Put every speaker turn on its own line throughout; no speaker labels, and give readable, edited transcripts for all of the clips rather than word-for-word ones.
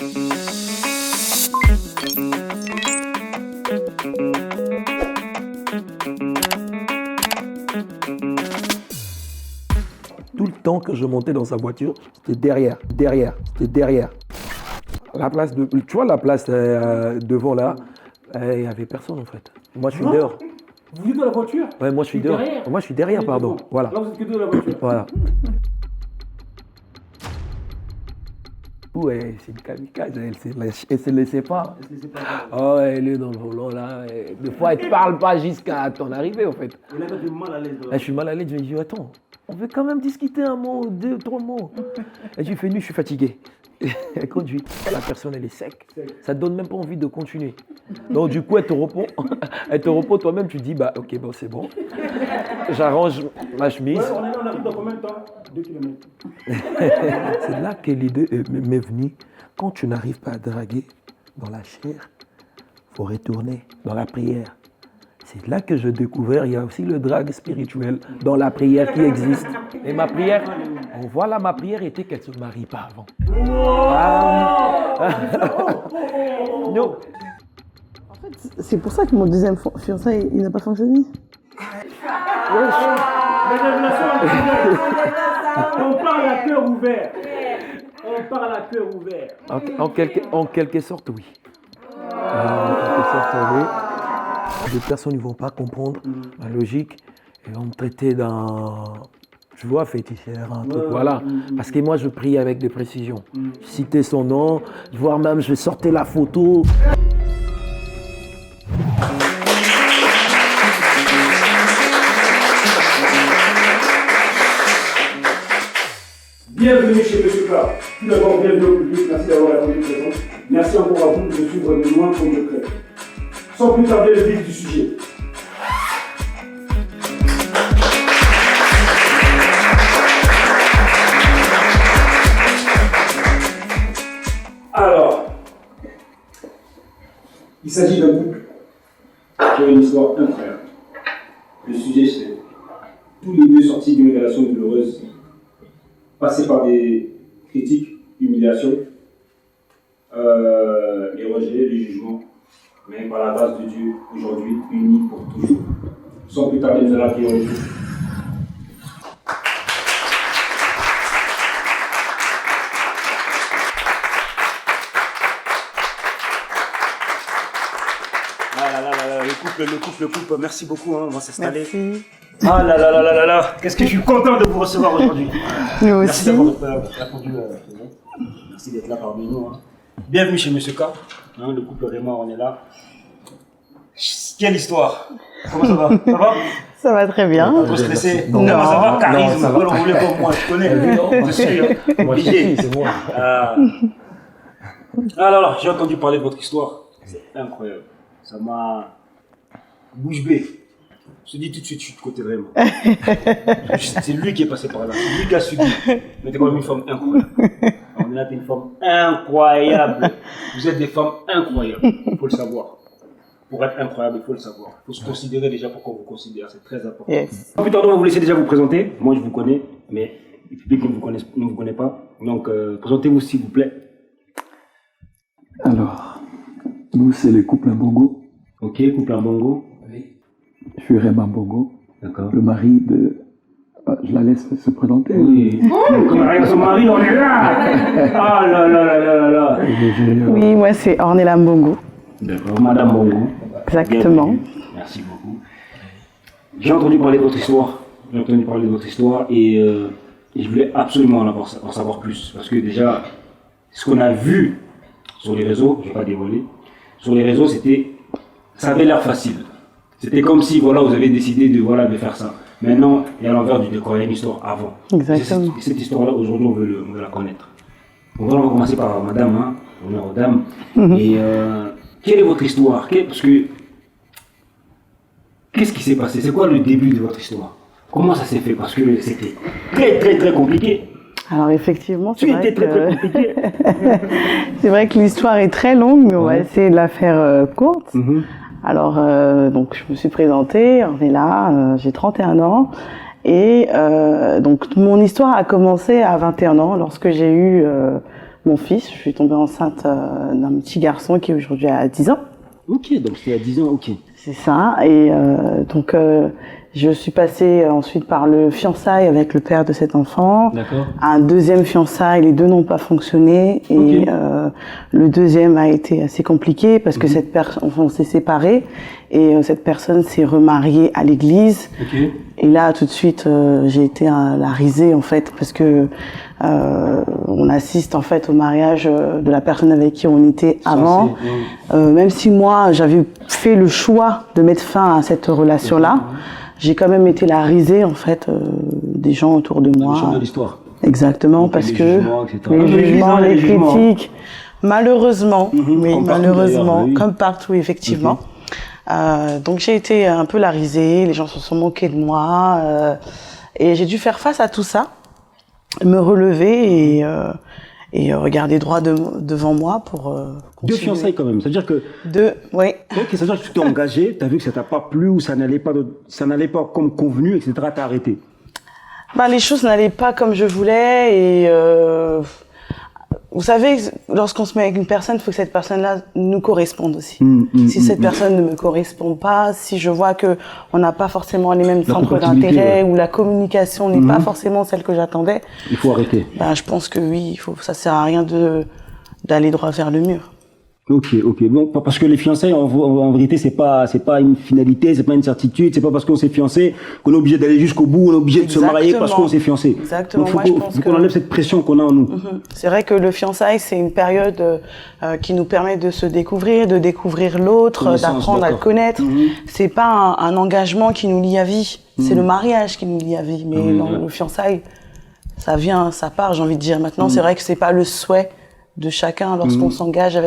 Tout le temps que je montais dans sa voiture, c'était derrière. La place tu vois la place devant là, il n'y avait personne en fait. Moi je suis dehors.
Vous êtes dans la voiture?
Ouais, moi je suis dehors.
derrière.
Moi je suis derrière, pardon. Voilà.
Là, vous êtes que deux dans la voiture.
Voilà. Ouais, c'est une kamikaze, elle se laissait pas. Oh, elle est dans le volant là. Et des fois, elle te parle pas jusqu'à ton arrivée en fait.
Et là, tu es mal à l'aise.
Là, je suis mal à l'aise, je me dis, attends, on veut quand même discuter un mot, deux, trois mots. Et je fais nu, je suis fatigué. Elle conduit. La personne, elle est sec. Ça te donne même pas envie de continuer. Donc, du coup, elle te repos toi-même, tu dis, bah, ok, bon, c'est bon. J'arrange ma chemise.
Ouais, on arrive dans combien de temps? 2 kilomètres.
C'est là que l'idée m'est venue. Quand tu n'arrives pas à draguer dans la chair, il faut retourner dans la prière. C'est là que je découvert, il y a aussi le drague spirituel dans la prière qui existe. Et ma prière, voilà, ma prière était qu'elle ne se marie pas avant. Non.
En fait, c'est pour ça que mon deuxième fiançailles, il n'a pas fonctionné.
Les révélations, on parle à cœur ouvert. On parle à cœur ouvert.
En quelque sorte, oui. En quelque sorte, oui. Des personnes ne vont pas comprendre la logique et vont me traiter d'un, tu vois, féticheur, un truc, voilà. Parce que moi, je prie avec des précisions. Je citais son nom, voire même, je sortais la photo.
Bienvenue chez Monsieur K. Tout d'abord, bienvenue au public. Merci d'avoir répondu présent. Merci encore à vous de suivre de loin comme de près. Sans plus tarder, le vif du sujet. Alors, il s'agit d'un couple qui a une histoire incroyable. Le sujet, c'est tous les deux sortis d'une relation douloureuse, passés par des critiques, humiliations, les rejets, les jugements, mais par la grâce de Dieu, aujourd'hui, unis pour toujours. Sans plus tarder, nous allons accueillir le Dieu. Le couple, merci beaucoup, hein, on va s'installer.
Merci.
Ah là là là là là là, qu'est-ce que je suis content de vous recevoir aujourd'hui.
Nous
Merci
aussi.
d'avoir répondu à la question. Merci d'être là parmi nous. Hein. Bienvenue chez Monsieur K, hein, le couple Raymond, on est là. Quelle histoire. Comment ça va? Ça va?
Ça va très bien.
Trop stressé?
Non.
Comment ça va? Charisme,
ça va.
vous voulez comme moi, je connais. Je suis obligé.
C'est moi.
Ah là, j'ai entendu parler de votre histoire. C'est incroyable. Ça m'a bouche bée. Je te dis tout de suite, je suis de côté Raymond. C'est lui qui est passé par là. C'est lui qui a subi. Mais t'es quand même une femme incroyable. On est là, t'es une femme incroyable. Vous êtes des femmes incroyables. Il faut le savoir. Pour être incroyable, il faut le savoir. Il faut se considérer déjà pour qu'on vous considère. C'est très important.
Yes.
Sans plus tarder, on va vous laisser déjà vous présenter. Moi, je vous connais, mais le public ne vous connaît pas. Donc, présentez-vous s'il vous plaît.
Alors, nous, c'est le couple Mbongo.
Ok, couple Mbongo.
Je suis Raymond Mbongo,
D'accord.
le mari de... je la laisse se présenter.
Oui. Comme avec son mari, on est là. Ah là là là là là là.
Oui, moi c'est Ornella Mbongo.
D'accord, Madame Mbongo.
Exactement.
Bienvenue. Merci beaucoup. J'ai entendu parler de votre histoire. Et je voulais absolument en savoir plus. Parce que déjà, ce qu'on a vu sur les réseaux, je ne vais pas dévoiler, sur les réseaux, ça avait l'air facile. C'était comme si voilà, vous avez décidé de faire ça. Maintenant, il y a l'envers du décor, il y a une histoire avant.
Exactement.
Cette histoire-là, aujourd'hui, on veut la connaître. Donc, on va commencer par madame, hein, honneur aux dames. Et quelle est votre histoire? Qu'est-ce qui s'est passé? C'est quoi le début de votre histoire? Comment ça s'est fait? Parce que c'était très très très compliqué.
Alors effectivement, c'est
C'était
vrai,
très très
que...
compliqué.
c'est vrai que l'histoire est très longue, mais on va essayer de la faire courte. Alors, donc, je me suis présentée, Ornella, j'ai 31 ans. Et donc, mon histoire a commencé à 21 ans, lorsque j'ai eu mon fils. Je suis tombée enceinte d'un petit garçon qui aujourd'hui a 10 ans.
Ok, donc c'était à 10 ans, ok.
C'est ça. Et donc, je suis passée ensuite par le fiançailles avec le père de cet enfant.
D'accord.
Un deuxième fiançailles, les deux n'ont pas fonctionné. Et
Ok.
le deuxième a été assez compliqué parce que cette personne, on s'est séparés. Et cette personne s'est remariée à l'église.
Ok.
Et là, tout de suite, j'ai été à la risée, en fait, parce que on assiste, en fait, au mariage de la personne avec qui on était avant. Même si moi, j'avais fait le choix de mettre fin à cette relation-là, j'ai quand même été la risée, en fait, des gens autour de moi.
Le champ de l'histoire.
Exactement,
Donc,
parce
les
que
jugements, etc.
les jugements, les
jugements.
critiques, malheureusement, oui,
Comme partout,
malheureusement,
d'ailleurs, oui.
comme partout, effectivement. Donc j'ai été un peu la risée, les gens se sont moqués de moi, et j'ai dû faire face à tout ça, me relever et regarder droit devant moi pour
Deux
continuer.
fiançailles quand même, c'est-à-dire que...
Oui.
Ok, c'est-à-dire que tu t'es engagé, tu as vu que ça t'a pas plu ou ça n'allait pas comme convenu, etc., t'as arrêté.
Bah, les choses n'allaient pas comme je voulais et vous savez, lorsqu'on se met avec une personne, il faut que cette personne-là nous corresponde aussi. Si cette personne ne me correspond pas, si je vois que on n'a pas forcément les mêmes centres d'intérêt ou la communication n'est pas forcément celle que j'attendais,
Il faut arrêter.
bah, je pense que oui, ça sert à rien d'aller droit vers le mur.
Ok. Bon, parce que les fiançailles, en vérité, c'est pas une finalité, c'est pas une certitude, c'est pas parce qu'on s'est fiancé qu'on est obligé d'aller jusqu'au bout, on est obligé de se marier parce qu'on s'est fiancé.
Exactement.
Donc,
Moi, je pense
qu'on enlève cette pression qu'on a en nous.
C'est vrai que le fiançailles, c'est une période qui nous permet de se découvrir, de découvrir l'autre, d'apprendre à le connaître. C'est pas un engagement qui nous lie à vie, c'est le mariage qui nous lie à vie. Mais dans le fiançailles, ça vient, ça part, j'ai envie de dire. Maintenant, c'est vrai que c'est pas le souhait de chacun. Lorsqu'on s'engage,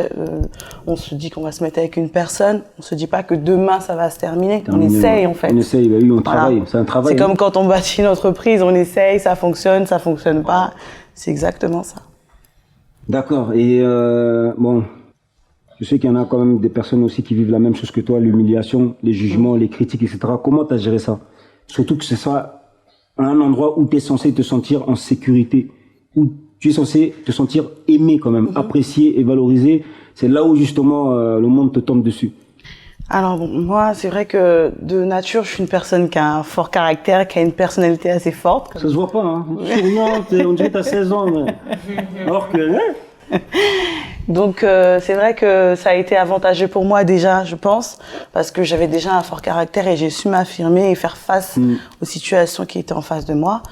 on se dit qu'on va se mettre avec une personne, on se dit pas que demain ça va se terminer. On essaye en fait.
On essaye, bah oui, on travaille, c'est un travail.
C'est comme quand on bâtit une entreprise, on essaye, ça fonctionne pas. C'est exactement ça.
D'accord, et bon, je sais qu'il y en a quand même des personnes aussi qui vivent la même chose que toi, l'humiliation, les jugements, les critiques, etc. Comment tu as géré ça? Surtout que ce soit un endroit où tu es censé te sentir en sécurité, où tu es censé te sentir aimé quand même, apprécié et valorisé. C'est là où justement le monde te tombe dessus.
Alors bon, moi, c'est vrai que de nature, je suis une personne qui a un fort caractère, qui a une personnalité assez forte.
Ça se voit pas, hein. Souriante, on dirait que t'as 16 ans, mais... Alors que...
Donc c'est vrai que ça a été avantageux pour moi déjà, je pense, parce que j'avais déjà un fort caractère et j'ai su m'affirmer et faire face aux situations qui étaient en face de moi.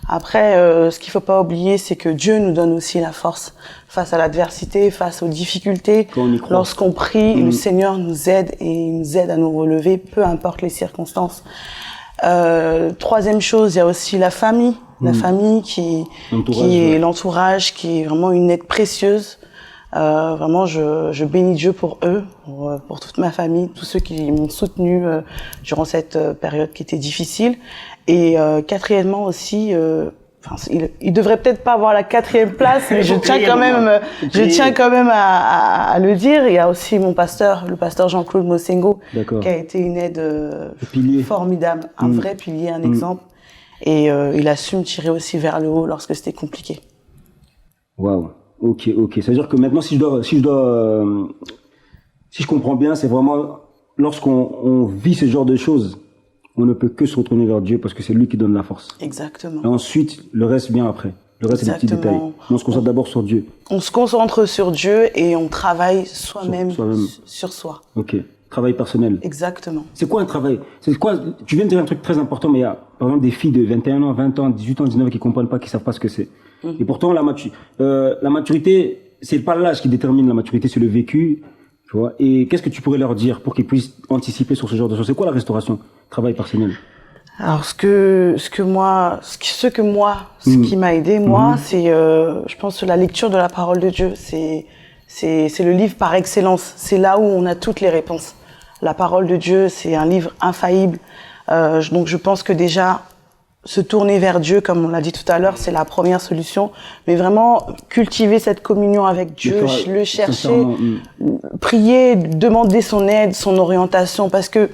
Après, ce qu'il faut pas oublier, c'est que Dieu nous donne aussi la force face à l'adversité, face aux difficultés. Lorsqu'on prie, le Seigneur nous aide et il nous aide à nous relever, peu importe les circonstances. Troisième chose, il y a aussi la famille. La famille qui est l'entourage, qui est vraiment une aide précieuse. Vraiment, je bénis Dieu pour eux, pour toute ma famille, tous ceux qui m'ont soutenu durant cette période qui était difficile. Et quatrièmement aussi, il devrait peut-être pas avoir la 4e place, mais je tiens quand même à le dire. Il y a aussi mon pasteur, le pasteur Jean-Claude Mosengo, qui a été une aide formidable, un vrai pilier, un exemple. Et il a su me tirer aussi vers le haut lorsque c'était compliqué.
Waouh. Ok. C'est-à-dire que maintenant, si je comprends bien, c'est vraiment lorsqu'on vit ce genre de choses, on ne peut que se retourner vers Dieu parce que c'est lui qui donne la force.
Exactement.
Et ensuite, le reste vient après. Le reste, c'est des petits détails. Mais on se concentre d'abord sur Dieu.
On se concentre sur Dieu et on travaille soi-même sur soi.
Ok. Travail personnel.
Exactement.
C'est quoi un travail? C'est quoi? Tu viens de dire un truc très important, mais il y a, par exemple, des filles de 21 ans, 20 ans, 18 ans, 19 ans qui comprennent pas, qui savent pas ce que c'est. Et pourtant, la maturité, c'est pas l'âge qui détermine la maturité, c'est le vécu, tu vois. Et qu'est-ce que tu pourrais leur dire pour qu'ils puissent anticiper sur ce genre de choses? C'est quoi la restauration? Travail personnel.
Alors, ce qui m'a aidé, moi, c'est, je pense, la lecture de la parole de Dieu. C'est le livre par excellence. C'est là où on a toutes les réponses. La parole de Dieu, c'est un livre infaillible. Donc, je pense que déjà, se tourner vers Dieu, comme on l'a dit tout à l'heure, c'est la première solution. Mais vraiment, cultiver cette communion avec Dieu, le chercher, prier, demander son aide, son orientation, parce que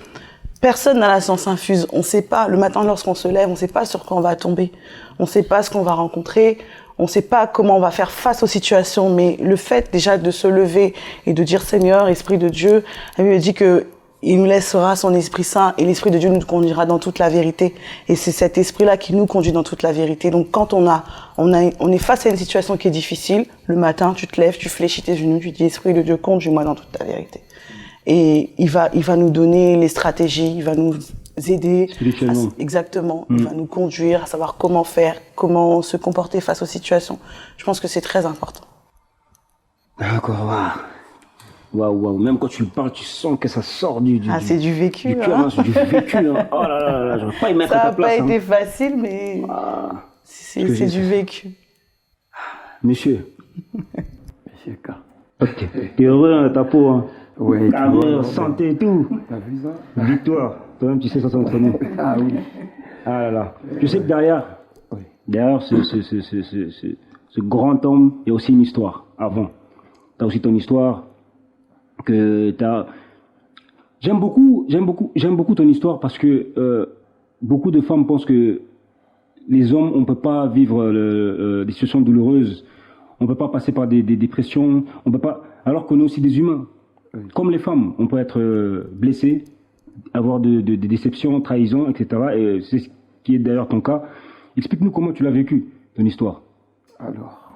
personne n'a la science infuse. On sait pas, le matin lorsqu'on se lève, on sait pas sur quoi on va tomber. On sait pas ce qu'on va rencontrer. on ne sait pas comment on va faire face aux situations, mais le fait déjà de se lever et de dire Seigneur, Esprit de Dieu, la Bible dit que il nous laissera son Esprit Saint et l'Esprit de Dieu nous conduira dans toute la vérité. Et c'est cet Esprit-là qui nous conduit dans toute la vérité. Donc quand on est face à une situation qui est difficile, le matin, tu te lèves, tu fléchis tes genoux, tu dis Esprit de Dieu, conduis-moi dans toute ta vérité. Et il va nous donner les stratégies, il va nous aider.
Spirituellement.
Exactement. Il va nous conduire à savoir comment faire, comment se comporter face aux situations. Je pense que c'est très important.
D'accord, waouh. Waouh. Même quand tu le parles, tu sens que ça sort
c'est du vécu.
du cœur,
Hein.
hein, c'est du vécu. Hein. Oh là là là, j'aurais pas y mettre
Ça
à ta
n'a
place.
pas été
hein.
facile, mais c'est du vécu.
Monsieur.
Monsieur K.
Ok. T'es heureux, hein, ta peau. Hein.
Ouais,
Ah ouais, santé et tout.
T'as vu ça?
Victoire. Toi-même, tu sais ça s'entraîner.
Ah oui.
Ah là là. Tu sais que derrière ce grand homme, il y a aussi une histoire avant. Tu as aussi ton histoire que t'as. J'aime beaucoup ton histoire parce que beaucoup de femmes pensent que les hommes, on ne peut pas vivre des situations douloureuses, on ne peut pas passer par des dépressions, on peut pas. Alors qu'on est aussi des humains.
Oui.
Comme les femmes, on peut être blessé, avoir des déceptions, trahisons, etc. Et c'est ce qui est d'ailleurs ton cas. Explique-nous comment tu l'as vécu, ton histoire.
Alors,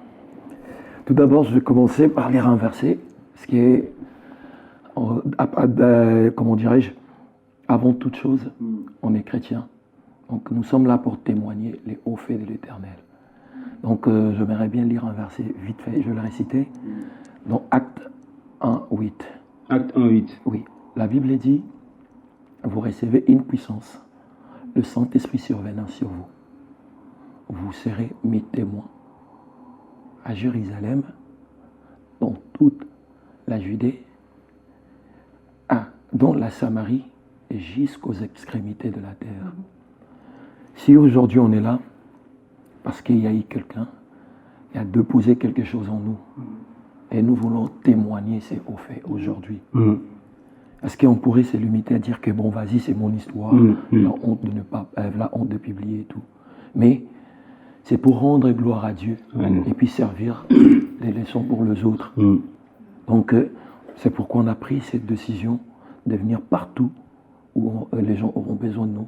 tout d'abord, je vais commencer par les renverser, ce qui est, comment dirais-je, avant toute chose, on est chrétien. Donc nous sommes là pour témoigner les hauts faits de l'Éternel. Donc j'aimerais bien lire un verset vite fait, je vais le réciter, dans Acte 1:8.
Acte 1:8.
Oui, la Bible dit, vous recevez une puissance, le Saint-Esprit survenant sur vous. Vous serez mes témoins à Jérusalem, dans toute la Judée, dans la Samarie et jusqu'aux extrémités de la terre. Si aujourd'hui on est là, parce qu'il y a eu quelqu'un qui a déposé quelque chose en nous, et nous voulons témoigner ces hauts faits aujourd'hui. Est-ce qu'on pourrait se limiter à dire que bon, vas-y, c'est mon histoire, la honte de ne pas, la honte de publier et tout. Mais c'est pour rendre gloire à Dieu et puis servir des leçons pour les autres. Donc, c'est pourquoi on a pris cette décision de venir partout où les gens auront besoin de nous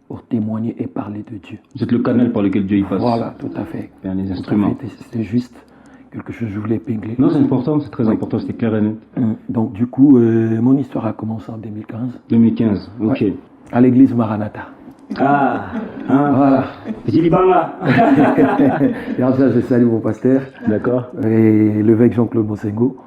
pour témoigner et parler de Dieu.
Vous êtes le canal par lequel Dieu y passe.
Voilà, tout à fait.
Faire les instruments.
C'était juste quelque chose que je voulais épingler.
Non, c'est important, c'est très important, c'était clair et net.
Donc, du coup, mon histoire a commencé en 2015.
2015, ok.
Ouais, à l'église Maranatha.
Ah, hein,
Voilà.
Petit Liban là.
Et en ça, je salue mon pasteur.
D'accord.
Et l'évêque Jean-Claude Monsengo.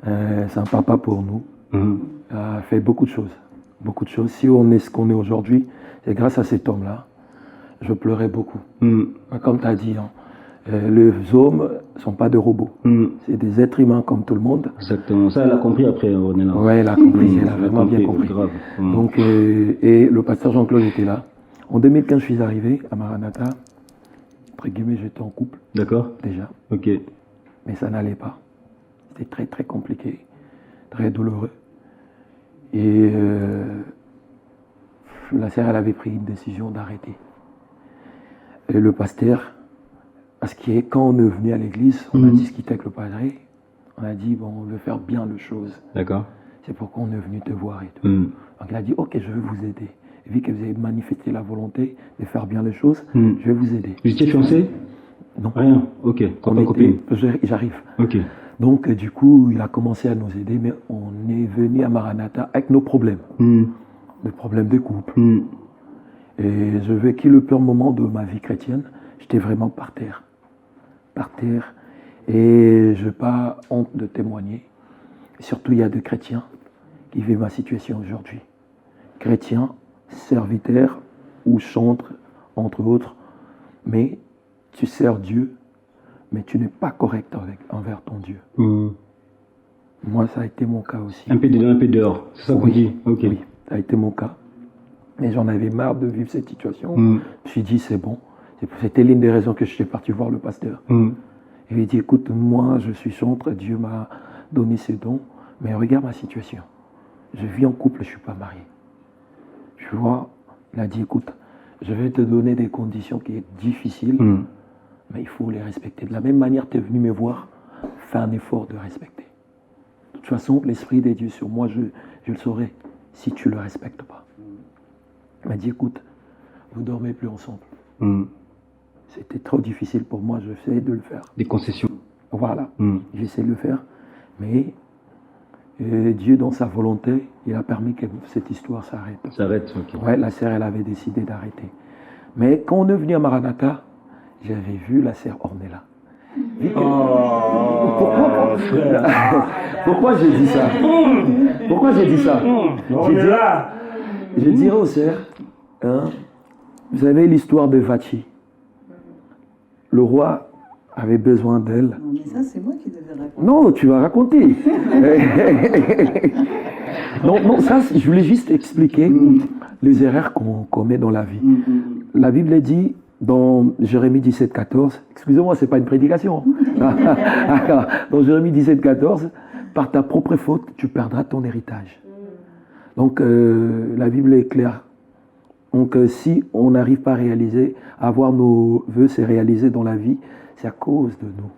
C'est un papa pour nous. Il a fait beaucoup de choses. Beaucoup de choses. Si on est ce qu'on est aujourd'hui, c'est grâce à cet homme-là. Je pleurais beaucoup. Comme tu as dit, hein, les hommes ne sont pas des robots. C'est des êtres humains comme tout le monde.
Exactement. Ça, elle a compris après, on est là.
Oui, elle a compris. Elle a vraiment bien compris.
Grave.
Donc, et le pasteur Jean-Claude était là. En 2015, je suis arrivé à Maranatha. Entre guillemets, j'étais en couple.
D'accord.
Déjà.
Ok.
Mais ça n'allait pas. C'était très, très compliqué. Très douloureux. Et la sœur, elle avait pris une décision d'arrêter. Et le pasteur, parce que quand on est venu à l'église, on a discuté avec le padré. On a dit, bon, on veut faire bien les choses.
D'accord.
C'est pourquoi on est venu te voir et tout. Donc il a dit, ok, je vais vous aider. Et vu que vous avez manifesté la volonté de faire bien les choses, je vais vous aider.
Vous étiez fiancé?
Non.
Rien. Ok. Copain, copine.
J'arrive.
Ok.
Donc du coup, il a commencé à nous aider, mais on est venu à Maranatha avec nos problèmes. Des problèmes de couple. Et je vécu le pire moment de ma vie chrétienne. J'étais vraiment par terre. Par terre. Et je n'ai pas honte de témoigner. Surtout, il y a des chrétiens qui vivent ma situation aujourd'hui. Chrétiens, serviteurs ou chantres, entre autres. Mais tu sers Dieu, mais tu n'es pas correct envers ton Dieu. Moi, ça a été mon cas aussi.
Un peu dedans, un peu dehors. C'est ça qu'on dit? Ok.
Oui, ça a été mon cas. Mais j'en avais marre de vivre cette situation. Je me suis dit, c'est bon. C'était l'une des raisons que je suis parti voir le pasteur. Il lui dit, écoute, moi, je suis chantre, Dieu m'a donné ce don, mais regarde ma situation. Je vis en couple, je ne suis pas marié. Tu vois, il a dit, écoute, je vais te donner des conditions qui sont difficiles, mais il faut les respecter. De la même manière, tu es venu me voir, fais un effort de respecter. De toute façon, l'Esprit des dieux sur moi, je le saurai si tu ne le respectes pas. Il m'a dit, écoute, vous ne dormez plus ensemble. C'était trop difficile pour moi, j'essaie de le faire.
Des concessions.
Voilà, j'essaie de le faire, mais Dieu, dans sa volonté, il a permis que cette histoire s'arrête.
S'arrête, ok.
Ouais, la sœur, elle avait décidé d'arrêter. Mais quand on est venu à Maranatha, j'avais vu la sœur Ornella. Pourquoi j'ai dit ça? Pourquoi j'ai dit ça? Je dirais aux sœurs, hein, vous savez l'histoire de Vachi. Le roi avait besoin d'elle.
Non, mais ça, c'est moi qui devais raconter.
Non, tu vas raconter. non, ça, je voulais juste expliquer les erreurs qu'on commet dans la vie. La Bible dit dans Jérémie 17, 14, excusez-moi, ce n'est pas une prédication. Dans Jérémie 17, 14, par ta propre faute, tu perdras ton héritage. Donc, la Bible est claire. Donc, si on n'arrive pas à voir nos vœux se réaliser dans la vie, c'est à cause de nous.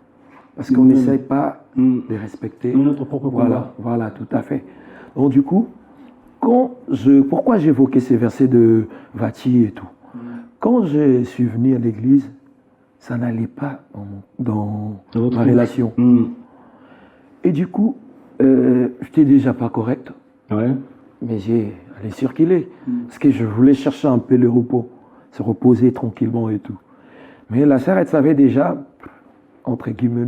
Parce qu'on n'essaie pas de les respecter.
Notre propre combat.
Voilà, tout à fait. Donc, du coup, pourquoi j'évoquais ces versets de Vachi et tout? Quand je suis venu à l'église, ça n'allait pas dans ma relation. Et du coup, je n'étais déjà pas correct.
Ouais.
Mais j'ai allé circuler. Parce que je voulais chercher un peu le repos, se reposer tranquillement et tout. Mais la sœur, elle savait déjà, entre guillemets,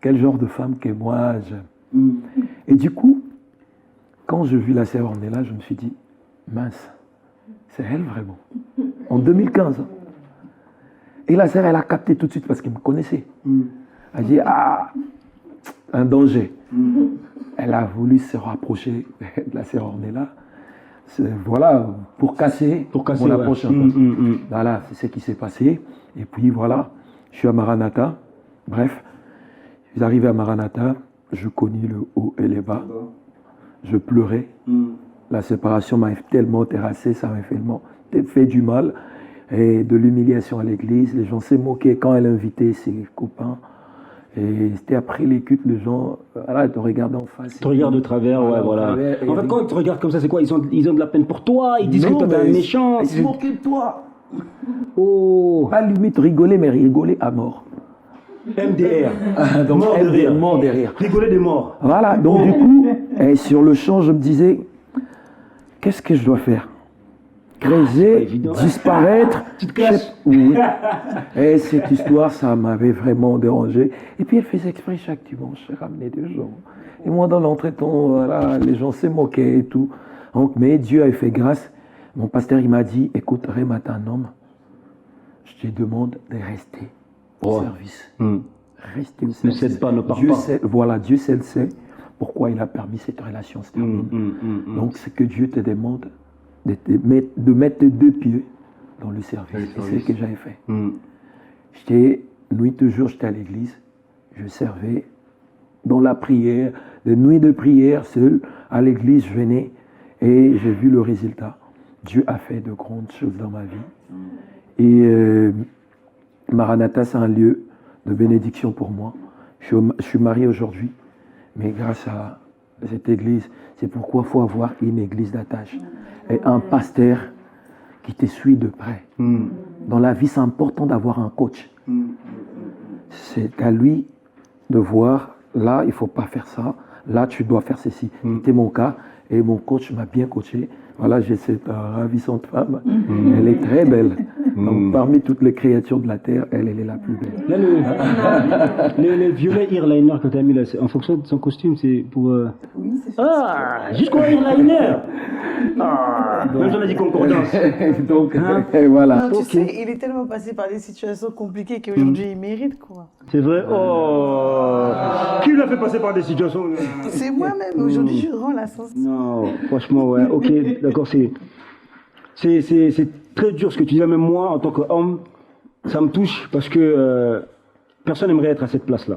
quel genre de femme que moi j'aime. Et du coup, quand je vis la sœur Ornella, je me suis dit, mince, c'est elle vraiment. En 2015. Et la sœur, elle a capté tout de suite parce qu'elle me connaissait. Elle a dit, un danger. Elle a voulu se rapprocher de la sœur Ornella. Voilà, pour casser mon approche. Voilà, c'est ce qui s'est passé. Et puis voilà, je suis à Maranatha. Bref, je suis arrivé à Maranatha, je connus le haut et les bas. Je pleurais. La séparation m'a tellement terrassé, ça m'a fait du mal. Et de l'humiliation à l'église, les gens s'est moqués quand elle invitait ses copains. Et c'était après les cultes, les gens, voilà, te regardent en face.
Ils te regardent de travers, ouais, voilà. En fait, quand ils te regardent comme ça, c'est quoi? Ils ont de la peine pour toi, ils disent que toi t'es un méchant.
Ils se moquaient de toi.
Oh.
Pas limite rigoler, mais rigoler à mort.
MDR.
Donc,
mort derrière.
Mort derrière.
Rigoler des morts.
Voilà, donc du coup, sur le champ, je me disais, qu'est-ce que je dois faire? Creuser, disparaître.
Tu te caches.
Oui. Et cette histoire, ça m'avait vraiment dérangé. Et puis elle faisait exprès chaque dimanche, ramener des gens. Et moi, dans l'entretemps, voilà, les gens s'est moqués et tout. Donc, mais Dieu a fait grâce. Mon pasteur, il m'a dit, écoute, Réma, t'es un homme. Je te demande de rester au service. Rester au service.
Ne cède pas, ne pars
Dieu
pas.
sait, voilà, Dieu sait pourquoi il a permis cette relation se termine. Donc, c'est que Dieu te demande de mettre tes deux pieds dans le service. C'est ce que j'avais fait. J'étais, nuit de jour, j'étais à l'église. Je servais dans la prière. De nuit de prière, seul, à l'église, je venais et j'ai vu le résultat. Dieu a fait de grandes choses dans ma vie. Et Maranatha, c'est un lieu de bénédiction pour moi. Je suis marié aujourd'hui, mais grâce à cette église, c'est pourquoi il faut avoir une église d'attache. Et un pasteur qui te suit de près. Dans la vie, c'est important d'avoir un coach. C'est à lui de voir, là, il ne faut pas faire ça, là, tu dois faire ceci. C'était mon cas, et mon coach m'a bien coaché. Voilà, j'ai cette ravissante femme, elle est très belle. Donc, parmi toutes les créatures de la terre, elle est la plus belle.
Là, le violet eyeliner que tu as mis là, en fonction de son costume, c'est pour...
Oui, c'est
jusqu'au eyeliner. Même j'en ai dit concordance.
Donc, voilà.
Non, tu sais, il est tellement passé par des situations compliquées qu'aujourd'hui, il mérite, quoi.
C'est vrai. Oh. Qui l'a fait passer par des situations?
C'est moi-même, aujourd'hui, je rends la sens.
Non, franchement, ouais. Ok, d'accord, c'est très dur ce que tu dis là, même moi, en tant qu'homme, ça me touche parce que personne n'aimerait être à cette place-là.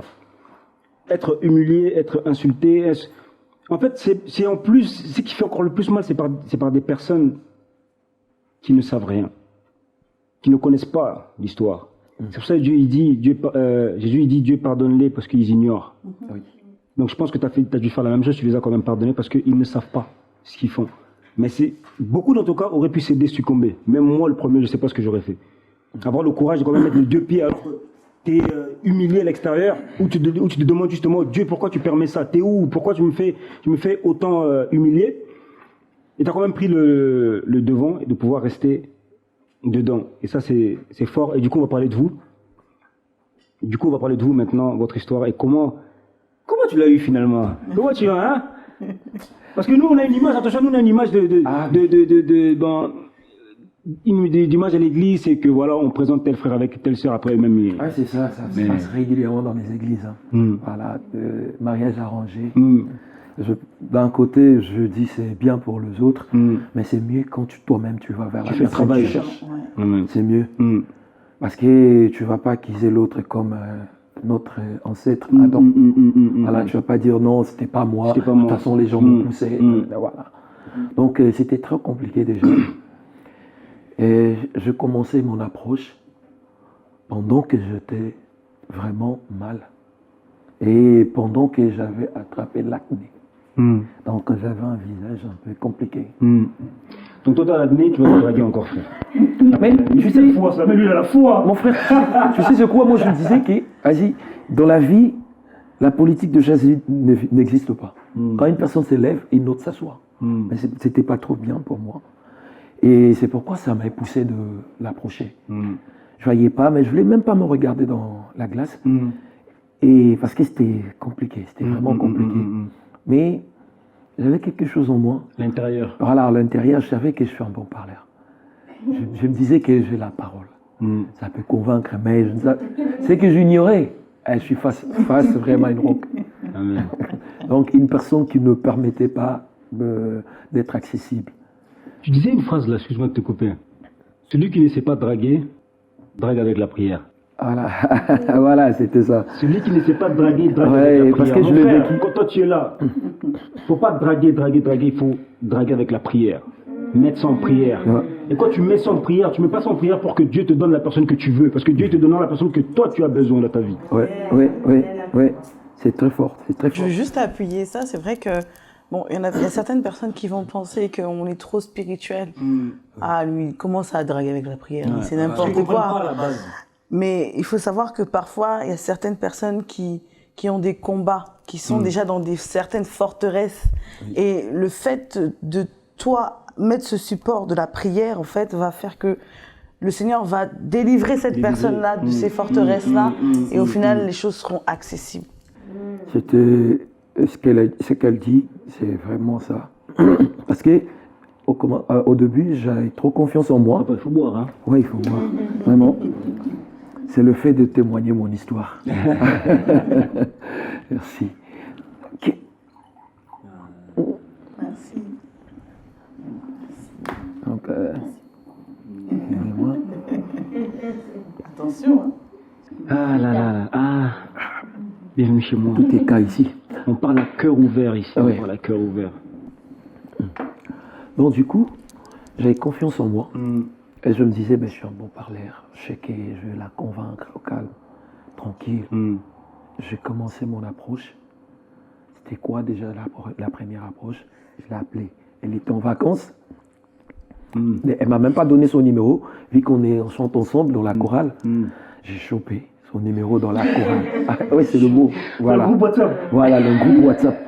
Être humilié, être insulté. En fait, c'est en plus, ce qui fait encore le plus mal, c'est par des personnes qui ne savent rien, qui ne connaissent pas l'histoire, C'est pour ça que Jésus il dit Dieu pardonne-les parce qu'ils ignorent.
Oui.
Donc je pense que tu as dû faire la même chose, tu les as quand même pardonnés parce qu'ils ne savent pas ce qu'ils font. Mais beaucoup dans ton cas auraient pu céder, succomber. Même moi le premier, je ne sais pas ce que j'aurais fait. Avoir le courage de quand même mettre les deux pieds alors que tu es humilié à l'extérieur, où tu te demandes justement Dieu pourquoi tu permets ça, t'es où, pourquoi tu me fais autant humilier. Et tu as quand même pris le devant et de pouvoir rester dedans. Et ça, c'est fort. Et du coup, on va parler de vous. Du coup, on va parler de vous maintenant, votre histoire. Et comment tu l'as eu finalement? Comment tu as, hein? Parce que nous, on a une image, attention, nous, on a une image d'image à l'église, c'est que voilà, on présente tel frère avec telle sœur après même.
Ah, c'est ça, se passe régulièrement dans les églises. Hein. Voilà, mariage arrangé. D'un côté, je dis c'est bien pour les autres, mais c'est mieux quand toi-même tu vas vers la personne que tu cherches. C'est mieux. Parce que tu ne vas pas accuser l'autre comme notre ancêtre Adam. Voilà, tu ne vas pas dire non, c'était pas moi. De toute façon, les gens me poussaient. Voilà. Donc, c'était très compliqué déjà. Et je commençais mon approche pendant que j'étais vraiment mal. Et pendant que j'avais attrapé l'acné. Donc j'avais un visage un peu compliqué.
Donc toi, dans l'acné, tu vas te draguer encore, frère.
Mais tu sais,
mais lui, il a la foi.
mon frère, tu sais ce quoi, moi je disais que, vas-y, dans la vie, la politique de Jésus n'existe pas. Quand une personne s'élève, une autre s'assoit. Mais c'était pas trop bien pour moi. Et c'est pourquoi ça m'a poussé de l'approcher. Je voyais pas, mais je voulais même pas me regarder dans la glace. Et parce que c'était compliqué, c'était vraiment compliqué. Mais j'avais quelque chose en moi.
L'intérieur.
Voilà, à l'intérieur, je savais que je suis un bon parleur. Je me disais que j'ai la parole. Ça peut convaincre, mais c'est que j'ignorais. Je suis face vraiment à une roque.
Amen.
Donc une personne qui ne permettait pas d'être accessible.
Tu disais une phrase là, excuse-moi de te couper. Celui qui ne sait pas draguer, drague avec la prière.
Voilà, voilà, c'était ça.
Celui qui ne sait pas draguer, drague
Ouais,
avec la prière.
parce que je l'ai vécu.
Quand toi tu es là, il ne faut pas draguer, il faut draguer avec la prière. Mettre ça en prière.
Ouais.
Et quand tu mets ça en prière, tu ne mets pas ça en prière pour que Dieu te donne la personne que tu veux. Parce que Dieu te donne la personne que toi tu as besoin dans ta vie.
Oui. C'est très fort, c'est très
Je
fort.
veux juste appuyer ça. C'est vrai que bon, il y a certaines personnes qui vont penser qu'on est trop spirituel. Ah, lui, il commence à draguer avec la prière. C'est n'importe quoi. Mais il faut savoir que parfois, il y a certaines personnes qui ont des combats, qui sont déjà dans certaines forteresses. Et le fait de toi mettre ce support de la prière, en fait, va faire que le Seigneur va délivrer cette personne-là de ces forteresses-là. Et au final, les choses seront accessibles.
C'était ce qu'elle dit, c'est vraiment ça. Parce que au début, j'avais trop confiance en moi.
Il faut boire, hein.
Oui, il faut boire. Vraiment. C'est le fait de témoigner mon histoire. Merci. Okay.
Merci.
Donc, moi.
Attention. Hein.
Ah là là, ah. Bienvenue chez moi.
Tout est cas ici.
On parle à cœur ouvert ici.
Oui.
On parle à cœur ouvert.
Donc du coup, j'avais confiance en moi. Et je me disais, je suis un bon parleur. Je sais que je vais la convaincre au calme, tranquille. J'ai commencé mon approche. C'était quoi déjà la première approche? Je l'ai appelée. Elle était en vacances. Elle ne m'a même pas donné son numéro. Vu qu'on chante ensemble dans la chorale, j'ai chopé son numéro dans la chorale. Ah, oui, c'est le mot. Voilà.
Le groupe WhatsApp.
Voilà, le groupe WhatsApp.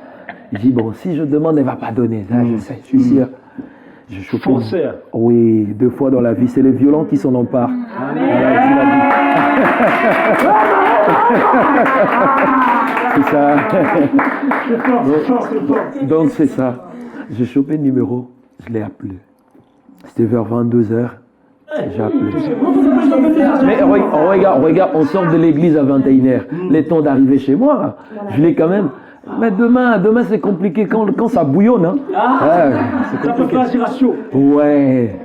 Il dit, bon, si je demande, elle ne va pas donner. Ça, je sais, je suis sûr. J'ai chopé.
Fonceur.
Oui, 2 fois dans la vie. C'est les violents qui s'en emparent. Voilà, c'est ça. Donc, c'est ça. J'ai chopé le numéro. Je l'ai appelé. C'était vers 22h. J'ai appelé. Mais regarde, on sort de l'église à 21h. Le temps d'arriver chez moi, je l'ai quand même. Mais demain c'est compliqué quand ça bouillonne. Hein. C'est compliqué. Ouais.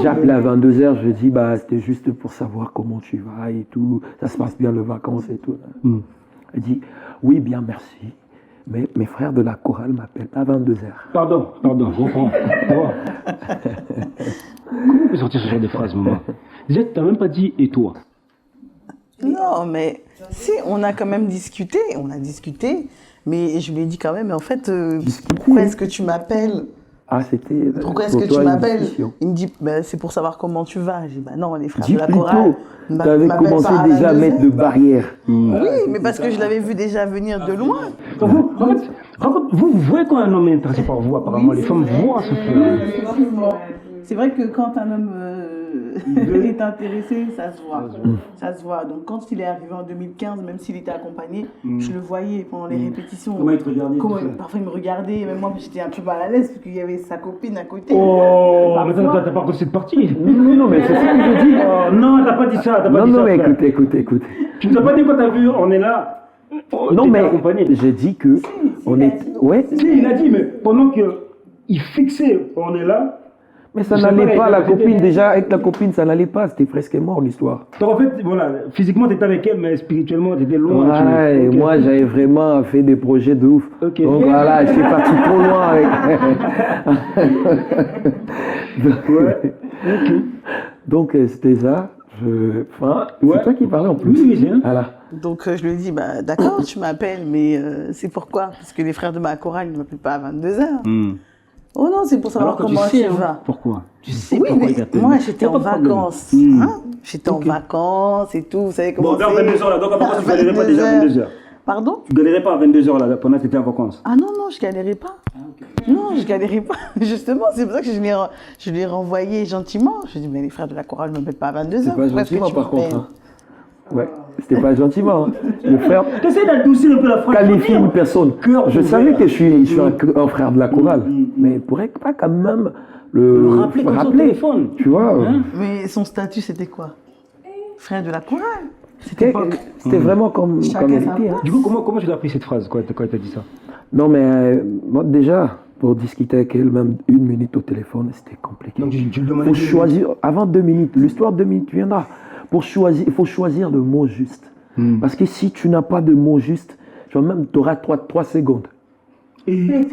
J'ai appelé à 22h, je dis c'était juste pour savoir comment tu vas et tout. Ça se passe bien les vacances et tout. Elle dit oui, bien, merci. Mais mes frères de la chorale m'appellent à 22h.
Pardon, je reprends. Comment on peut sortir ce genre de phrase, maman? Déjà, tu n'as même pas dit et toi.
Non, mais si, on a quand même discuté, mais je lui ai dit quand même, mais en fait, pourquoi est-ce que tu m'appelles?
Ah, c'était.
Pourquoi est-ce
pour
que tu
toi, une
m'appelles?
discussion.
Il me dit, ben, c'est pour savoir comment tu vas. J'ai dit, bah non, les frères
Dis
de la chorale.
plutôt, tu avais commencé déjà à mettre de barrières.
Oui, mais parce que je l'avais vu déjà venir de loin.
Donc vous voyez quand un homme est intéressé par vous, apparemment, les femmes voient ce que...
C'est vrai que quand un homme est intéressé, ça se voit. Ça se voit. Donc quand il est arrivé en 2015, même s'il était accompagné, je le voyais pendant les répétitions.
Comment il te regardait?
Parfois il me regardait, même moi j'étais un peu mal à l'aise parce qu'il y avait sa copine à côté.
Oh, mais t'as pas compris cette partie.
Non, mais c'est ça que je dis.
Non, t'as pas dit ça. T'as pas
Non,
dit
non,
ça,
mais
frère.
écoute.
Tu nous as pas dit quand t'as vu, on est là.
Non,
T'étais
mais
accompagné.
j'ai dit que on est. Ouais.
Si, il a dit, mais pendant qu'il fixait, on est là.
Mais ça
Je sais
n'allait
pas,
pas, la
c'était-
copine, déjà, avec la copine, ça n'allait pas, c'était presque mort l'histoire.
Donc en fait, voilà, physiquement t'étais avec elle, mais spirituellement t'étais loin.
Ouais, et
Ok.
moi j'avais vraiment fait des projets de ouf.
Ok.
Donc voilà, j'étais parti trop loin avec.
Ouais. Ok.
Donc c'était ça. Enfin,
Ouais.
c'est toi qui parlais en plus.
Oui, c'est hein.
Voilà.
Donc je lui ai dit, bah, d'accord, tu m'appelles, mais c'est pourquoi? Parce que les frères de ma chorale ne m'appellent pas à 22h. Oh non, c'est pour savoir
Alors que
comment
tu sais,
tu vas.
pourquoi? Tu sais
Oui,
pourquoi
mais
il t'appelle.
moi j'étais
Y a
en
pas de problème.
vacances.
Hmm.
Hein, j'étais en vacances et tout, vous savez comment
Bon, vers
c'est.
22h là, donc à pourquoi tu galérais pas déjà à
22h.
22h?
Pardon?
Tu galérais pas à 22h là, pendant que tu étais en vacances?
Ah non, non, je galérais pas. Non, je galérais pas. Justement, c'est pour ça que je l'ai renvoyé gentiment. Je lui ai dit, mais les frères de la chorale ne m'appellent pas à 22h.
C'est pas
pourquoi est-ce que
gentiment
tu
par
m'appelles?
contre. Hein. Ouais, c'était pas gentiment. Hein. Le frère
T'essayes d'adoucir un peu la phrase.
qualifie une personne.
Cœur
Je
ouvert.
savais que je suis un frère de la chorale, mais il pourrait pas quand même le
rappeler comme ça au téléphone.
Tu vois.
Hein?
Mais son statut, c'était quoi? Frère de la chorale.
C'était vraiment comme
Chacun
elle
sa
était. Hein.
Du coup, comment tu l'as pris cette phrase quand elle t'a dit ça?
Non, mais moi, déjà, pour discuter avec elle, même 1 minute au téléphone, c'était compliqué.
Donc tu le demandais.
Faut choisir, avant 2 minutes, l'histoire de 2 minutes viendra. Il faut choisir le mot juste. Parce que si tu n'as pas de mot juste, tu auras 3 secondes.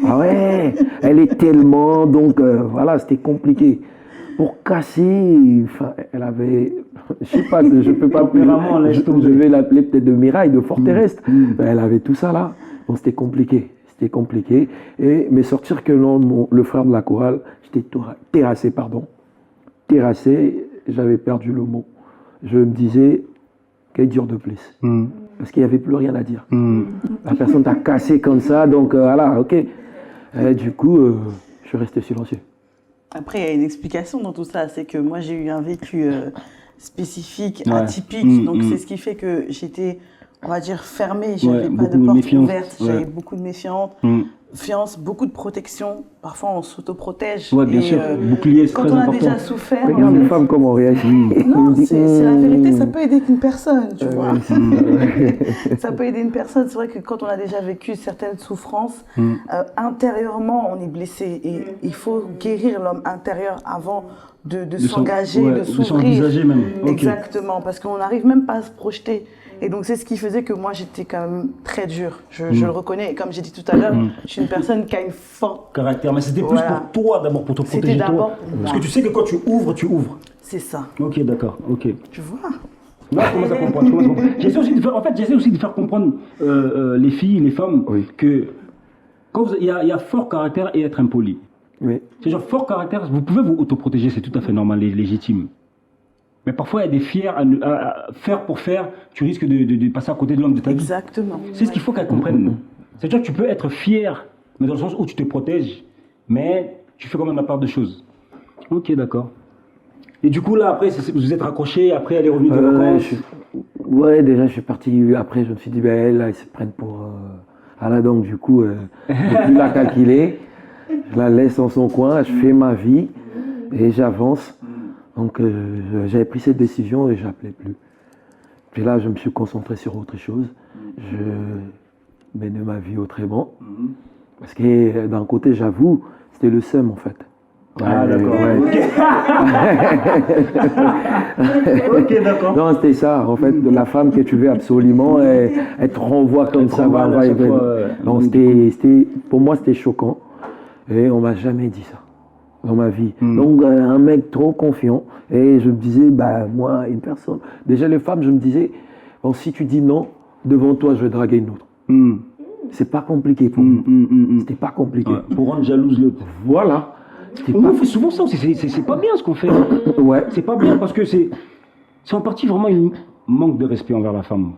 Ah ouais, elle est tellement, donc voilà, c'était compliqué. Pour casser, enfin, elle avait, je sais pas, je peux pas plus, je vais l'appeler peut-être de Miraille, de Fortereste. Elle avait tout ça là, donc c'était compliqué. Mais sortir que non, le frère de la chorale, j'étais terrassé, j'avais perdu le mot. Je me disais, qu'elle dure de plus. Parce qu'il n'y avait plus rien à dire. La personne t'a cassé comme ça, donc voilà, ok. Et du coup, je suis resté silencieux.
Après, il y a une explication dans tout ça. C'est que moi, j'ai eu un vécu spécifique,
Ouais.
atypique. Donc, c'est ce qui fait que j'étais, on va dire, fermée. Je n'avais pas
beaucoup
de
de
porte
méfiance.
ouverte.
Ouais.
J'avais beaucoup de méfiance, beaucoup de protection. Parfois, on s'autoprotège.
Ouais, bien
Et,
sûr. Bouclier, c'est
quand
très
on a
important.
déjà souffert, en
Regarde les
fait,
femmes comment on réagit.
non, c'est la vérité, ça peut aider une personne, tu vois. Ça peut aider une personne. C'est vrai que quand on a déjà vécu certaines souffrances, intérieurement, on est blessé. Et il faut guérir l'homme intérieur avant de s'engager, de s'ouvrir.
s'envisager même. Ok.
Exactement, parce qu'on n'arrive même pas à se projeter. Et donc, c'est ce qui faisait que moi, j'étais quand même très dure. Je le reconnais. Et comme j'ai dit tout à l'heure, je suis une personne qui a une forte...
Caractère, mais c'était plus
Voilà.
pour toi d'abord, pour te
C'était
protéger
d'abord
toi.
pour moi.
Parce que tu sais que quand tu ouvres, tu ouvres.
C'est ça.
Ok, d'accord, ok.
Tu vois?
Là, je commence à comprendre. J'essaie aussi de faire comprendre les filles, les femmes, que quand il y a fort caractère et être impoli.
Oui.
C'est genre fort caractère, vous pouvez vous autoprotéger, c'est tout à fait normal et légitime. Mais parfois, il y a des fiers à faire pour faire, tu risques de passer à côté de l'homme de ta vie.
Exactement.
C'est ce qu'il faut qu'elles comprennent. C'est-à-dire que tu peux être fier, mais dans le sens où tu te protèges, mais tu fais quand même la part de choses. Ok, d'accord. Et du coup, là, après, vous êtes raccrochés, après, elle est revenue de vacances.
Ouais, déjà, je suis parti. Après, je me suis dit, ben, là, ils se prennent pour. Voilà, donc, du coup, je ne plus la calculer. Je la laisse dans son coin, je fais ma vie et j'avance. Donc, j'avais pris cette décision et je n'appelais plus. Puis là, je me suis concentré sur autre chose. Je menais ma vie autrement. Parce que d'un côté, j'avoue, c'était le seum, en fait.
Ah, d'accord. Ok, d'accord.
Non, c'était ça, en fait, de la femme que tu veux absolument, elle te renvoie comme ça. Donc, pour moi, c'était choquant. Et on m'a jamais dit ça dans ma vie. Donc, un mec trop confiant. Et je me disais, bah, moi, une personne. Déjà, les femmes, je me disais, Donc si tu dis non, devant toi, je vais draguer une autre. C'est pas compliqué pour moi. C'était pas compliqué.
Ouais, pour rendre jalouse l'autre.
Voilà. C'était
On
pas
fait souvent ça aussi, c'est pas bien ce qu'on fait.
Ouais.
C'est pas bien parce que c'est en partie vraiment un manque de respect envers la femme.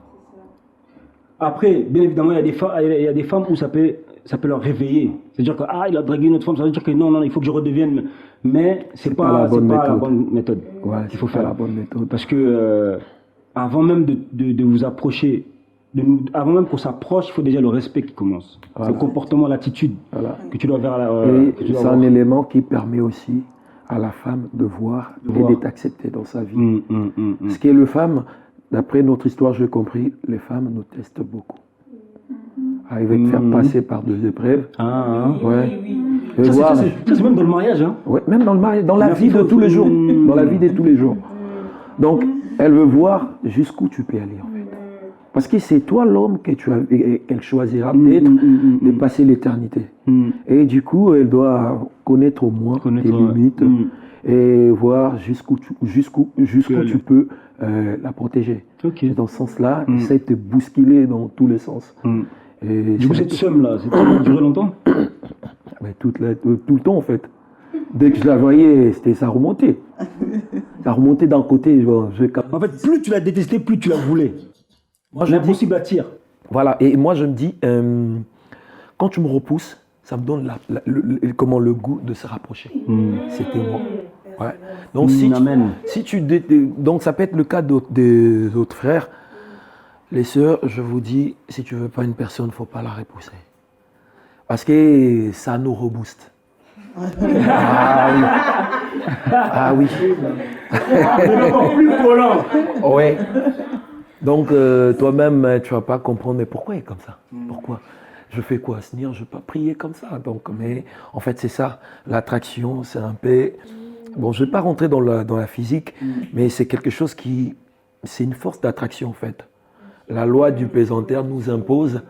Après, bien évidemment, il y a des femmes où ça peut leur réveiller. C'est-à-dire que, il a dragué une autre femme, ça veut dire que non, il faut que je redevienne. Mais c'est pas la bonne méthode
Ouais,
qu'il faut
c'est
faire.
pas la bonne méthode.
Parce que avant même de vous approcher, avant même qu'on s'approche, il faut déjà le respect qui commence.
Voilà.
C'est le comportement, l'attitude
Voilà.
que tu dois avoir.
Et
que tu dois
c'est un
avoir.
élément qui permet aussi à la femme de voir et d'être acceptée dans sa vie. Ce qui est le femme, d'après notre histoire, j'ai compris, les femmes nous testent beaucoup. Ils veulent te faire passer par des épreuves. Ouais.
Ça, c'est même dans le mariage. Hein.
Ouais, même dans le mariage, dans la vie de tous les jours. Dans la vie de tous les jours. Donc, elle veut voir jusqu'où tu peux aller, en fait. Parce que c'est toi l'homme qu'elle choisira peut-être de passer l'éternité. Et du coup, elle doit connaître au moins tes limites et voir jusqu'où tu peux la protéger.
Okay.
Et dans ce sens-là, essaie de te bousculer dans tous les sens. Et
du coup, cette somme-là, ça a duré longtemps?
Mais tout le temps, en fait. Dès que je la voyais, ça remontait. Ça remontait d'un côté.
En fait, plus tu la détestais, plus tu la voulais. L'impossible attire.
Voilà, et moi je me dis, quand tu me repousses, ça me donne le goût de se rapprocher. C'était moi. Ouais. Donc, donc ça peut être le cas des autres frères. Les sœurs, je vous dis, si tu veux pas une personne, il ne faut pas la repousser. Parce que ça nous rebooste. Ah oui.
C'est encore plus collant.
Ouais. Donc, toi-même, tu vas pas comprendre, mais pourquoi il est comme ça? Pourquoi? Je fais quoi? Seigneur, je ne vais pas prier comme ça. Donc, mais en fait, c'est ça. L'attraction, c'est un peu... Bon, je ne vais pas rentrer dans la physique, mais c'est quelque chose qui... C'est une force d'attraction, en fait. La loi du pesanteur nous impose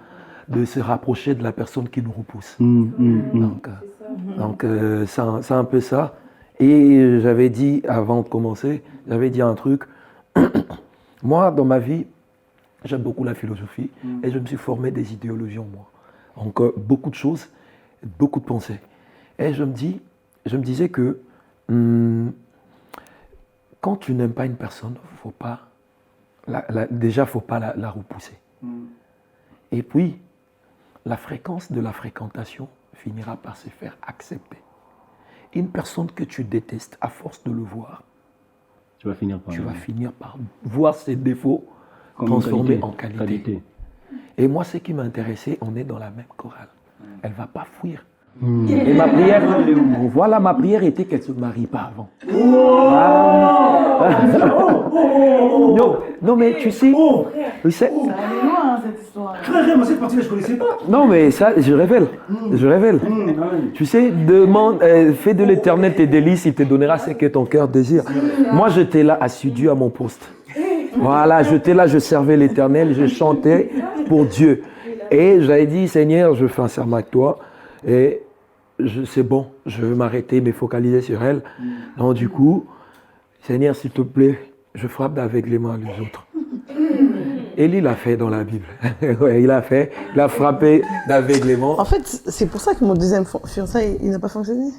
de se rapprocher de la personne qui nous repousse. Donc, c'est un peu ça. Et j'avais dit, avant de commencer, j'avais dit un truc... Moi, dans ma vie, j'aime beaucoup la philosophie et je me suis formé des idéologies en moi. Donc, beaucoup de choses, beaucoup de pensées. Et je me disais que quand tu n'aimes pas une personne, faut pas la repousser. Et puis, la fréquence de la fréquentation finira par se faire accepter. Une personne que tu détestes, à force de le voir, tu vas finir par voir ses défauts transformés en qualité. Et moi, ce qui m'intéressait, on est dans la même chorale. Elle ne va pas fuir. Et ma prière était qu'elle ne se marie pas avant. Non, mais tu sais...
Ça allait loin, cette histoire.
Frère, moi, cette partie-là, je ne connaissais pas.
Non, mais ça, je révèle. Tu sais, fais de l'Éternel tes délices, il te donnera ce que ton cœur désire. Moi, j'étais là, assidu à mon poste. Voilà, j'étais là, je servais l'Éternel, je chantais pour Dieu. Et j'avais dit, Seigneur, je fais un serment avec toi. Et c'est bon, je veux m'arrêter, me focaliser sur elle. Donc, du coup, Seigneur, s'il te plaît, je frappe d'aveuglement les autres. Élie l'a fait dans la Bible. Ouais, il a frappé d'aveuglement.
En fait, c'est pour ça que mon deuxième fiançailles, il n'a pas fonctionné.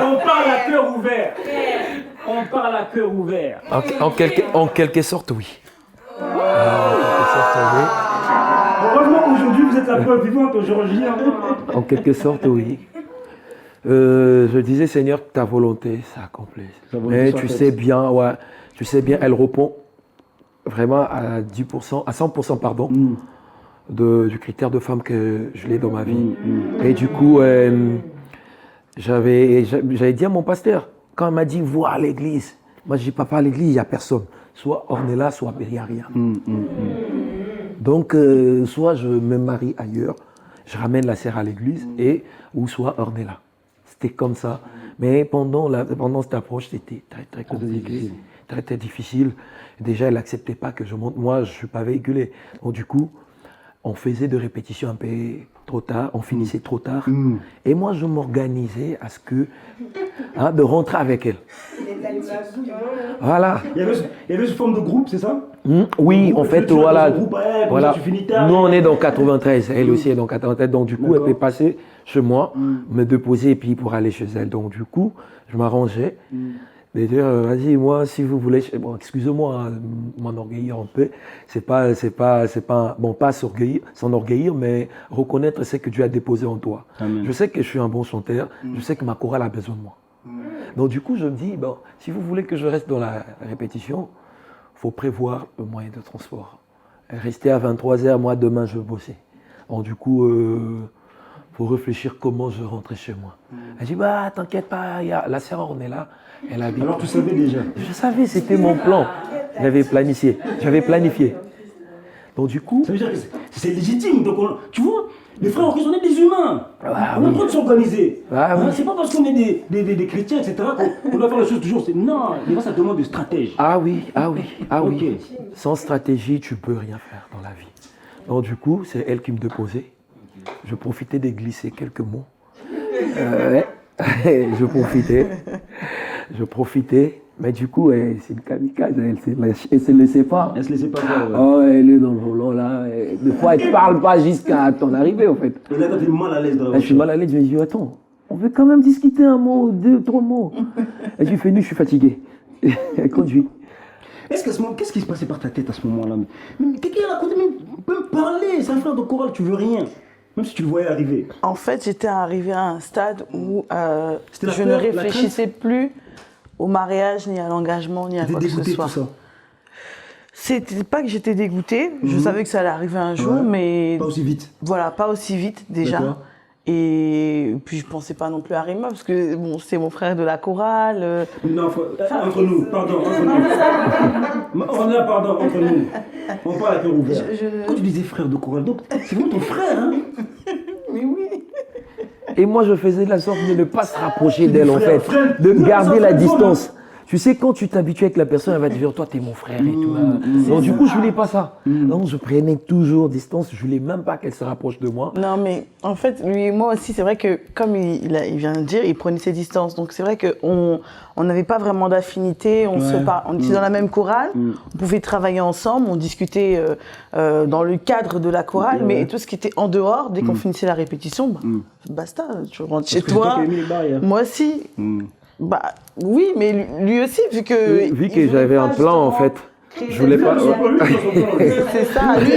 On parle à cœur ouvert. On parle à cœur ouvert.
En quelque sorte, oui.
Heureusement qu'aujourd'hui, vous êtes la preuve vivante aujourd'hui.
En quelque sorte, oui. Je disais, Seigneur, ta volonté s'accomplit. Mais tu sais bien, elle répond vraiment à 10%, à 100%, pardon, du critère de femme que je l'ai dans ma vie. Et du coup, j'avais dit à mon pasteur, quand il m'a dit, vois à l'église, moi je dis, papa, à l'église, il n'y a personne. Soit Ornella, soit Bériaria. Donc, soit je me marie ailleurs, je ramène la sœur à l'église, ou soit Ornella. C'était comme ça. Mais pendant cette approche, c'était très, très compliqué, très, très difficile. Déjà, elle n'acceptait pas que je monte. Moi, je ne suis pas véhiculé. Donc, du coup, on faisait des répétitions un peu trop tard, on finissait trop tard. Et moi, je m'organisais à ce que, de rentrer avec elle. Voilà.
Il y avait une forme de groupe, c'est ça?
Oui, en fait, voilà.
Voilà. Tu finis tard.
Nous, on est dans 93, elle aussi est dans 93. Donc, du coup, elle peut passer chez moi, me déposer et puis pour aller chez elle. Donc, du coup, je m'arrangeais. De dire, vas-y, moi, si vous voulez, bon, excusez-moi, m'enorgueillir un peu, bon, pas s'enorgueillir, mais reconnaître ce que Dieu a déposé en toi.
Amen.
Je sais que je suis un bon chanteur, je sais que ma chorale a besoin de moi. Donc, du coup, je me dis, bon, si vous voulez que je reste dans la répétition, il faut prévoir le moyen de transport. Rester à 23h, moi, demain, je vais bosser. Donc, du coup, faut réfléchir comment je rentrais chez moi. Elle dit, bah, t'inquiète pas, la sœur, on est là. Elle habite.
Alors tu savais déjà?
Je savais, c'était mon plan. J'avais planifié. Donc du coup...
Ça veut dire que c'est légitime. Donc tu vois, les frères, on est des humains.
Ah,
on a le droit de s'organiser.
Ah, oui.
C'est pas parce qu'on est des chrétiens, etc., qu'on doit faire les choses toujours. Non, ça demande de stratège.
Ah oui.
Ok.
Sans stratégie, tu peux rien faire dans la vie. Donc du coup, c'est elle qui me déposait. Je profitais de glisser quelques mots. Je profitais, mais du coup, c'est une kamikaze, elle se laissait pas.
Elle se laissait pas faire.
Oh, elle est dans le volant là. Des fois, elle ne parle pas jusqu'à ton arrivée, en fait.
Et là, toi, t'es mal à l'aise dans la voiture.
Je suis mal à l'aise, je me dis, attends, on veut quand même discuter un mot, 2, 3 mots. Et je lui fais, nu, je suis fatigué. Elle conduit.
Qu'est-ce qui se passait par ta tête à ce moment-là? Mais t'es qui à la côté, mais peut me parler, c'est un frère de chorale, tu veux rien. Même si tu le voyais arriver.
En fait, j'étais arrivée à un stade où
C'était
je ne réfléchissais plus au mariage, ni à l'engagement, ni à quoi que ce soit.
Tout ça.
C'était pas que j'étais dégoûtée, je savais que ça allait arriver un jour, mais...
Pas aussi vite.
Voilà, pas aussi vite déjà.
D'accord.
Et puis je pensais pas non plus à Rima, parce que bon, c'est mon frère de la chorale.
Non, entre nous, pardon, entre nous. On est là, pardon, entre nous. On parle à cœur ouvert. Quand tu disais frère de chorale, donc c'est vraiment ton frère, hein?
Mais oui.
Et moi, je faisais de la sorte de ne pas se rapprocher d'elle, en fait, de garder la distance. Tu sais, quand tu t'habitues avec la personne, elle va te dire, toi, t'es mon frère et tout. Donc, du coup, je voulais pas ça. Non, je prenais toujours distance. Je voulais même pas qu'elle se rapproche de moi.
Non, mais en fait, lui et moi aussi, c'est vrai que, comme il vient de dire, il prenait ses distances. Donc, c'est vrai qu'on n'avait pas vraiment d'affinité. On était dans la même chorale. On pouvait travailler ensemble. On discutait dans le cadre de la chorale. Mais tout ce qui était en dehors, dès qu'on finissait la répétition, basta, tu rentres chez toi. Moi aussi. Bah oui, mais lui aussi, vu que
j'avais un plan, en fait. Je voulais pas.
C'est ça, lui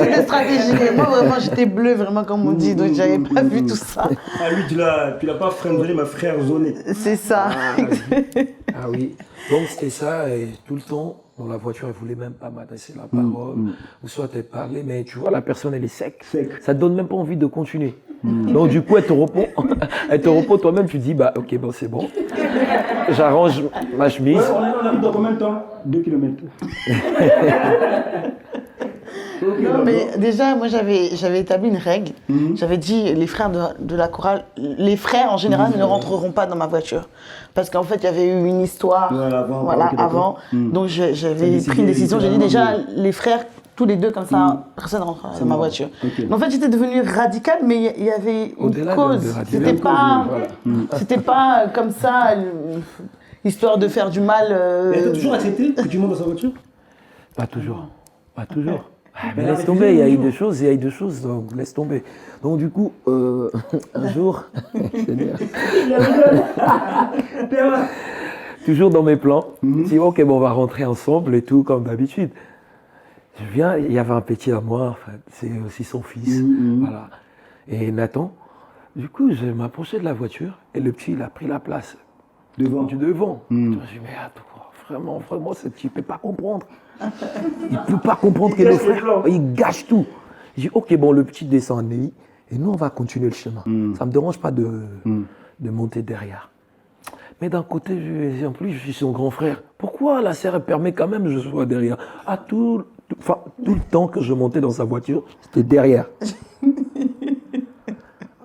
c'était stratégique. Moi, vraiment, j'étais bleu, vraiment, comme on dit, donc j'avais pas vu tout ça.
Ah, lui, tu l'as pas friendzoné, ma frère zoné.
C'est ça.
Ah oui. Donc, c'était ça, et tout le temps, dans la voiture, elle voulait même pas m'adresser la parole, ou soit elle parlait, mais tu vois, la personne, elle est sec. Ça te donne même pas envie de continuer. Donc, du coup, elle te repose toi-même, tu dis, bah, ok, bon, c'est bon. J'arrange ma chemise.
On arrive dans combien de temps? 2 kilomètres.
Non, mais déjà, moi, j'avais établi une règle. J'avais dit, les frères de la chorale, les frères en général ne rentreront pas dans ma voiture. Parce qu'en fait, il y avait eu une histoire avant. Donc, j'avais pris une décision. J'ai dit déjà, les frères, tous les deux, comme ça, personne ne rentre dans ma voiture. Mais en fait, j'étais devenue radicale, mais il y avait une cause. C'était pas comme ça, histoire de faire du mal.
Et t'as toujours accepté que tu montes dans sa voiture?
Pas toujours. Mais laisse tomber, il y a eu des choses, donc laisse tomber. Donc du coup, un jour, toujours dans mes plans, je dis ok, bon, on va rentrer ensemble et tout, comme d'habitude. Je viens, il y avait un petit à moi, enfin, c'est aussi son fils, voilà. Et Nathan, du coup, je m'approchais de la voiture et le petit, il a pris la place. Du devant. Je me suis dit, mais attends, vraiment, ce petit ne peut pas comprendre. Il ne peut pas comprendre que le frère, il gâche tout. Je dis, ok, bon, le petit descend en et nous, on va continuer le chemin. Ça ne me dérange pas de monter derrière. Mais d'un côté, en plus, je suis son grand frère. Pourquoi la sœur permet quand même que je sois derrière? Tout le temps que je montais dans sa voiture, c'était derrière.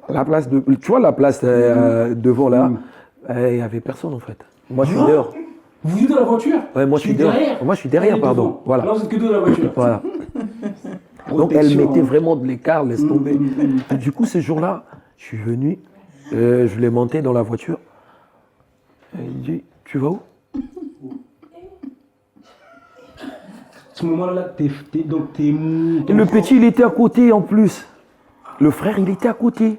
La place tu vois la place devant là, il n'y avait personne en fait. Moi, je suis dehors.
Vous êtes dans la voiture?
Ouais, moi je suis dehors. Moi je suis derrière, pardon. Voilà.
Là, vous êtes que deux dans la voiture.
Voilà. Donc elle mettait vraiment de l'écart, laisse tomber. Et du coup, ce jour-là, je suis venu, je l'ai monté dans la voiture. Et il dit, tu vas où?
À ce moment-là, t'es mou.
Et le petit, il était à côté en plus. Le frère, il était à côté.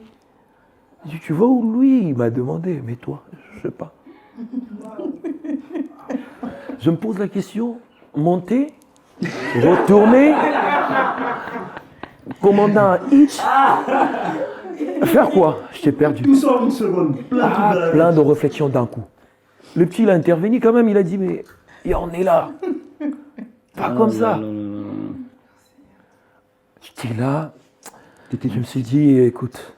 Il dit, tu vas où, lui? Il m'a demandé, mais toi, je sais pas. Je me pose la question, monter, retourner, commander un hitch, faire quoi? Je t'ai perdu.
Tout ça en une seconde.
Plein de réflexions d'un coup. Le petit, il a intervenu quand même, il a dit, mais il en est là. Pas comme ça. J'étais là, je me suis dit, écoute,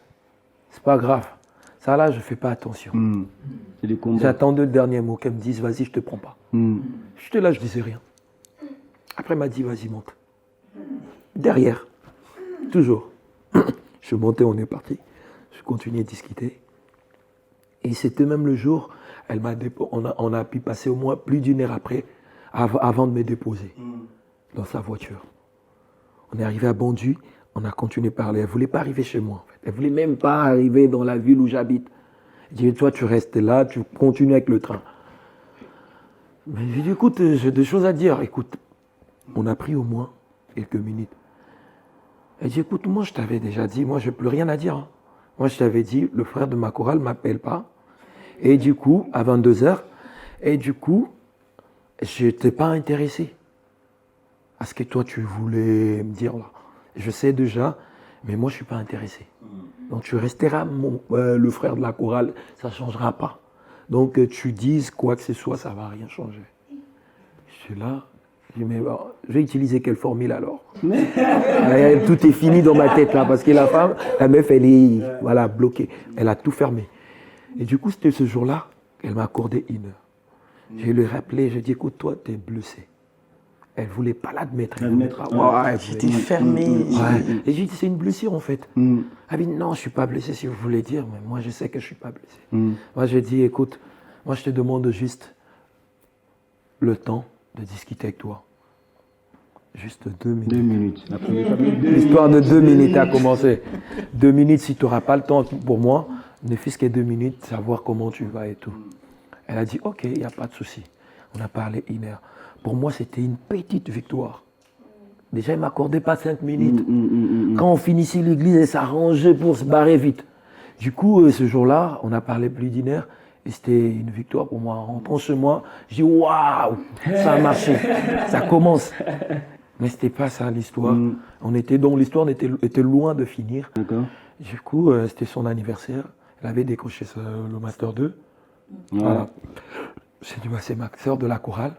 c'est pas grave. Ça là, je fais pas attention.
C'est des combats.
J'attendais le dernier mot qu'elle me dise, vas-y, je te prends pas. J'étais là, je disais rien. Après, elle m'a dit, vas-y, monte. Derrière, toujours. Je suis monté, on est parti. Je continuais de discuter. Et c'était même le jour, on a pu passer au moins plus d'1 heure après, avant de me déposer dans sa voiture. On est arrivé à Bondy, on a continué à parler. Elle ne voulait pas arriver chez moi. En fait. Elle ne voulait même pas arriver dans la ville où j'habite. Elle dit, toi, tu restes là, tu continues avec le train. Mais j'ai dit, écoute, j'ai des choses à dire. Écoute, on a pris au moins quelques minutes. Elle dit, écoute, moi, je t'avais déjà dit, moi, je n'ai plus rien à dire. Hein. Moi, je t'avais dit, le frère de ma chorale ne m'appelle pas. Et du coup, à 22h, et du coup, je n'étais pas intéressé à ce que toi, tu voulais me dire là. Je sais déjà, mais moi, je ne suis pas intéressé. Donc, tu resteras le frère de la chorale, ça ne changera pas. Donc, tu dises quoi que ce soit, ça ne va rien changer. Je suis là, je dis, mais bon, je vais utiliser quelle formule alors? Tout est fini dans ma tête là, parce que la femme, la meuf, elle est voilà, bloquée. Elle a tout fermé. Et du coup, c'était ce jour-là qu'elle m'a accordé 1 heure. Je lui ai rappelé, je lui ai dit, écoute, toi, tu es blessé. Elle ne voulait pas l'admettre.
J'étais fermée.
Ouais. Et j'ai dit, c'est une blessure en fait. Elle m'a dit, non, je ne suis pas blessé si vous voulez dire, mais moi, je sais que je ne suis pas blessé. Moi, j'ai dit, écoute, moi, je te demande juste le temps de discuter avec toi. Juste 2 minutes.
2 minutes.
L'histoire de 2 minutes a commencé. 2 minutes, si tu n'auras pas le temps pour moi, ne fût-ce que 2 minutes, savoir comment tu vas et tout. Elle a dit, ok, il n'y a pas de souci. On a parlé 1 heure. Pour moi, c'était une petite victoire. Déjà, il ne m'accordait pas 5 minutes. Quand on finissait l'église, elle s'arrangeait pour se barrer vite. Du coup, ce jour-là, on a parlé plus d'1 heure et c'était une victoire pour moi. En rentrant chez moi, je dis waouh, ça a marché, ça commence. Mais ce n'était pas ça l'histoire. L'histoire était loin de finir. Du coup, c'était son anniversaire. Elle avait décroché le Master 2. Voilà. C'est ma sœur de la chorale.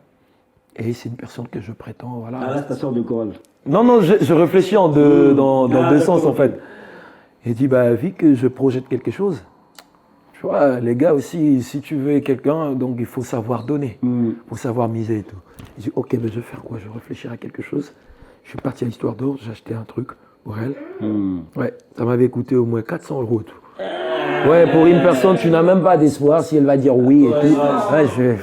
Et c'est une personne que je prétends. Voilà.
Ah là, c'est ta sœur de chorale.
Non, je réfléchis dans deux sens en fait. Et dit, vu que je projette quelque chose, tu vois, les gars aussi, si tu veux quelqu'un, donc il faut savoir donner, il faut savoir miser et tout. Je dis, ok, je vais faire quoi? Je réfléchis à quelque chose. Je suis parti à l'Histoire d'Or, j'ai acheté un truc pour elle. Ouais, ça m'avait coûté au moins 400 € et tout. Ouais, pour une personne, tu n'as même pas d'espoir si elle va dire oui et tout. Ouais,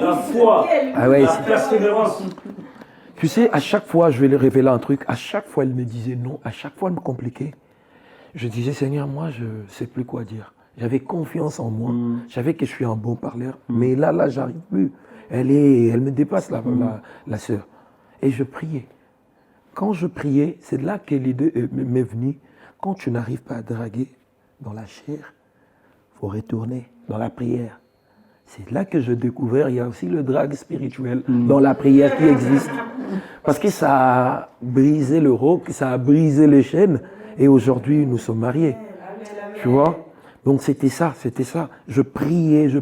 La foi, la persévérance.
Tu sais, à chaque fois, je vais lui révéler un truc, à chaque fois, elle me disait non, à chaque fois, elle me compliquait. Je disais, Seigneur, moi, je ne sais plus quoi dire. J'avais confiance en moi, je savais que je suis un bon parleur, mais là, j'arrive plus. Elle me dépasse, la sœur. Et je priais. Quand je priais, c'est là que l'idée m'est venue. Quand tu n'arrives pas à draguer dans la chair, il faut retourner dans la prière. C'est là que je découvrais, il y a aussi le drague spirituel dans la prière qui existe. Parce que ça a brisé le roc, ça a brisé les chaînes, et aujourd'hui nous sommes mariés. Tu vois? Donc c'était ça. Je priais. Je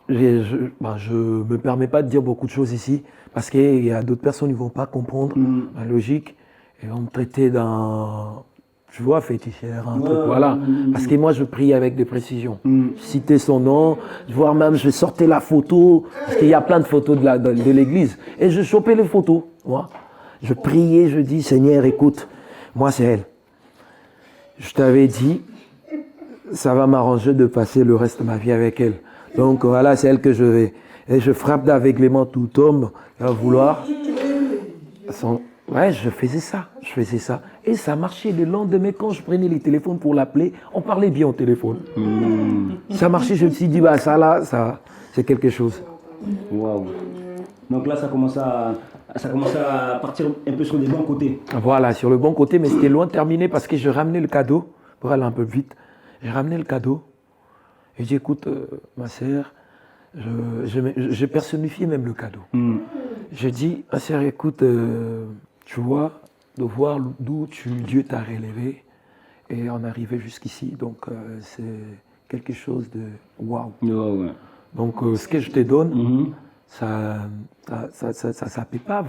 me permets pas de dire beaucoup de choses ici, parce qu'il y a d'autres personnes qui ne vont pas comprendre la logique, et vont me traiter d'un... Tu vois, fétichère, un truc, voilà. Parce que moi, je prie avec des précisions. Je citais son nom, voire même, je sortais la photo, parce qu'il y a plein de photos de l'église. Et je chopais les photos, moi. Je priais, je dis, Seigneur, écoute, moi, c'est elle. Je t'avais dit, ça va m'arranger de passer le reste de ma vie avec elle. Donc, voilà, c'est elle que je vais. Et je frappe d'aveuglement tout homme qui va vouloir Ouais, je faisais ça. Et ça marchait. Le lendemain, quand je prenais les téléphones pour l'appeler, on parlait bien au téléphone. Ça marchait, je me suis dit, bah ça là, ça, c'est quelque chose.
Waouh. Donc là, ça commence à partir un peu sur les bons côtés.
Voilà, sur le bon côté, mais c'était loin de terminer parce que je ramenais le cadeau, pour aller un peu vite. J'ai ramené le cadeau et j'ai dit, écoute, ma sœur, je personnifiais même le cadeau. J'ai dit, ma sœur, écoute, tu vois, de voir d'où Dieu t'a relevé et en arriver jusqu'ici, donc c'est quelque chose de waouh.
Ouais.
Donc ce que je te donne, ça ne peut pas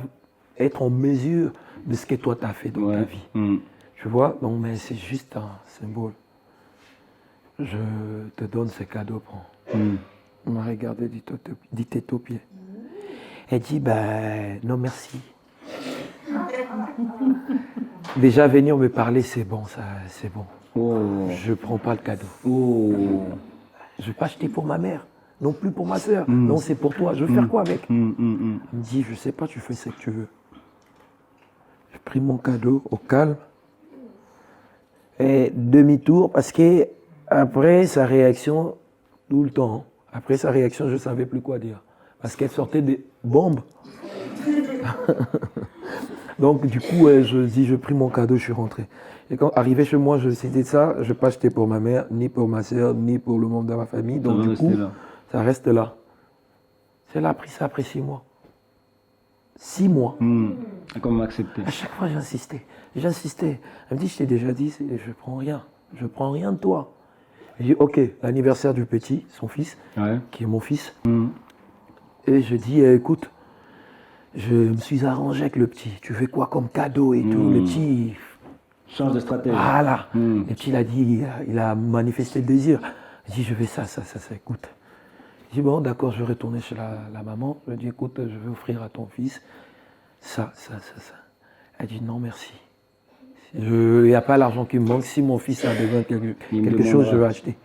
être en mesure de ce que toi tu as fait dans ta vie. Tu vois, donc mais c'est juste un symbole. Je te donne ce cadeau, prends. On m'a regardé, dit tête aux pieds. Elle dit, ben non merci. Déjà venir me parler, c'est bon, ça, c'est bon.
Oh.
Je prends pas le cadeau.
Oh.
Je vais pas acheter pour ma mère, non plus pour ma soeur. Non, c'est pour toi. Je vais faire quoi avec? Elle me dit, je sais pas, tu fais ce que tu veux. J'ai pris mon cadeau au calme. Et demi-tour, parce que après sa réaction, tout le temps, après sa réaction, je ne savais plus quoi dire. Parce qu'elle sortait des bombes. Donc du coup, je dis, je pris mon cadeau, je suis rentré. Et quand arrivé chez moi, je décidais de ça, je ne vais pas acheter pour ma mère, ni pour ma soeur, ni pour le membre de ma famille. Donc du coup, ça reste là. Elle a pris ça après 6 mois. 6 mois.
Comment accepter?
À chaque fois, j'insistais. Elle me dit, je t'ai déjà dit, je prends rien. Je prends rien de toi. Je dis, ok, l'anniversaire du petit, son fils, qui est mon fils. Et je dis, écoute, je me suis arrangé avec le petit. Tu fais quoi comme cadeau et tout? Le petit...
Change de stratégie.
Voilà. Le petit, il a dit, il a manifesté le désir. Je dis, je fais ça, écoute. Je dis, bon, d'accord, je vais retourner chez la maman. Je lui dis, écoute, je vais offrir à ton fils ça. Elle dit, non, merci. Il n'y a pas l'argent qui me manque. Si mon fils a besoin de quelque chose, je vais acheter.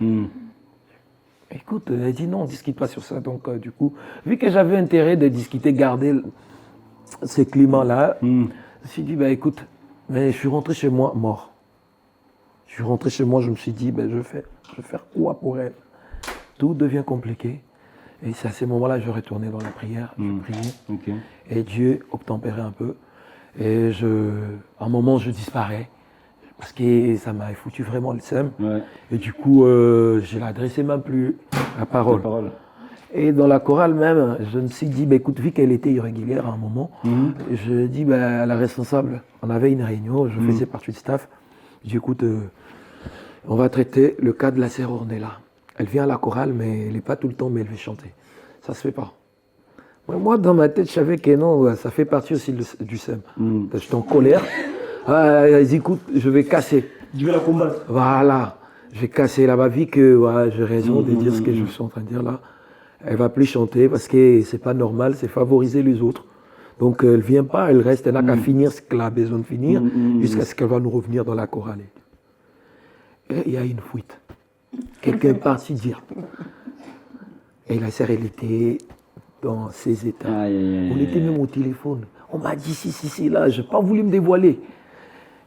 Écoute, elle dit, non, on ne discute pas sur ça. Donc, du coup, vu que j'avais intérêt de discuter, garder ce climat-là, je me suis dit, bah, écoute, mais je suis rentré chez moi mort. Je suis rentré chez moi, je me suis dit, ben, je vais faire quoi pour elle? Tout devient compliqué. Et c'est à ce moment-là que je retournais dans la prière, je priais. Et Dieu obtempérait un peu. Et à un moment, je disparais. Parce que ça m'a foutu vraiment le seum. Et du coup, je l'adressais même plus la parole. Et dans la chorale même, je me suis dit, bah, écoute, vu qu'elle était irrégulière à un moment, je dis bah, à la responsable, on avait une réunion, je faisais partie du staff. Je dis, écoute, on va traiter le cas de la sœur Ornella. Elle vient à la chorale, mais elle n'est pas tout le temps, mais elle veut chanter. Ça se fait pas. Moi, dans ma tête, je savais que non, ça fait partie aussi du SEM. J'étais en colère. Écoute, je vais casser.
Je vais la combattre.
Voilà. Je vais casser là-bas, vu que j'ai raison de dire ce que je suis en train de dire là. Elle va plus chanter parce que c'est pas normal, c'est favoriser les autres. Donc elle vient pas, elle reste, elle n'a qu'à finir ce qu'elle a besoin de finir jusqu'à ce qu'elle va nous revenir dans la chorale. Et il y a une fuite. Quelqu'un est parti dire. Et la sœur, elle était dans ses états. On était même au téléphone. On m'a dit si, là, je n'ai pas voulu me dévoiler.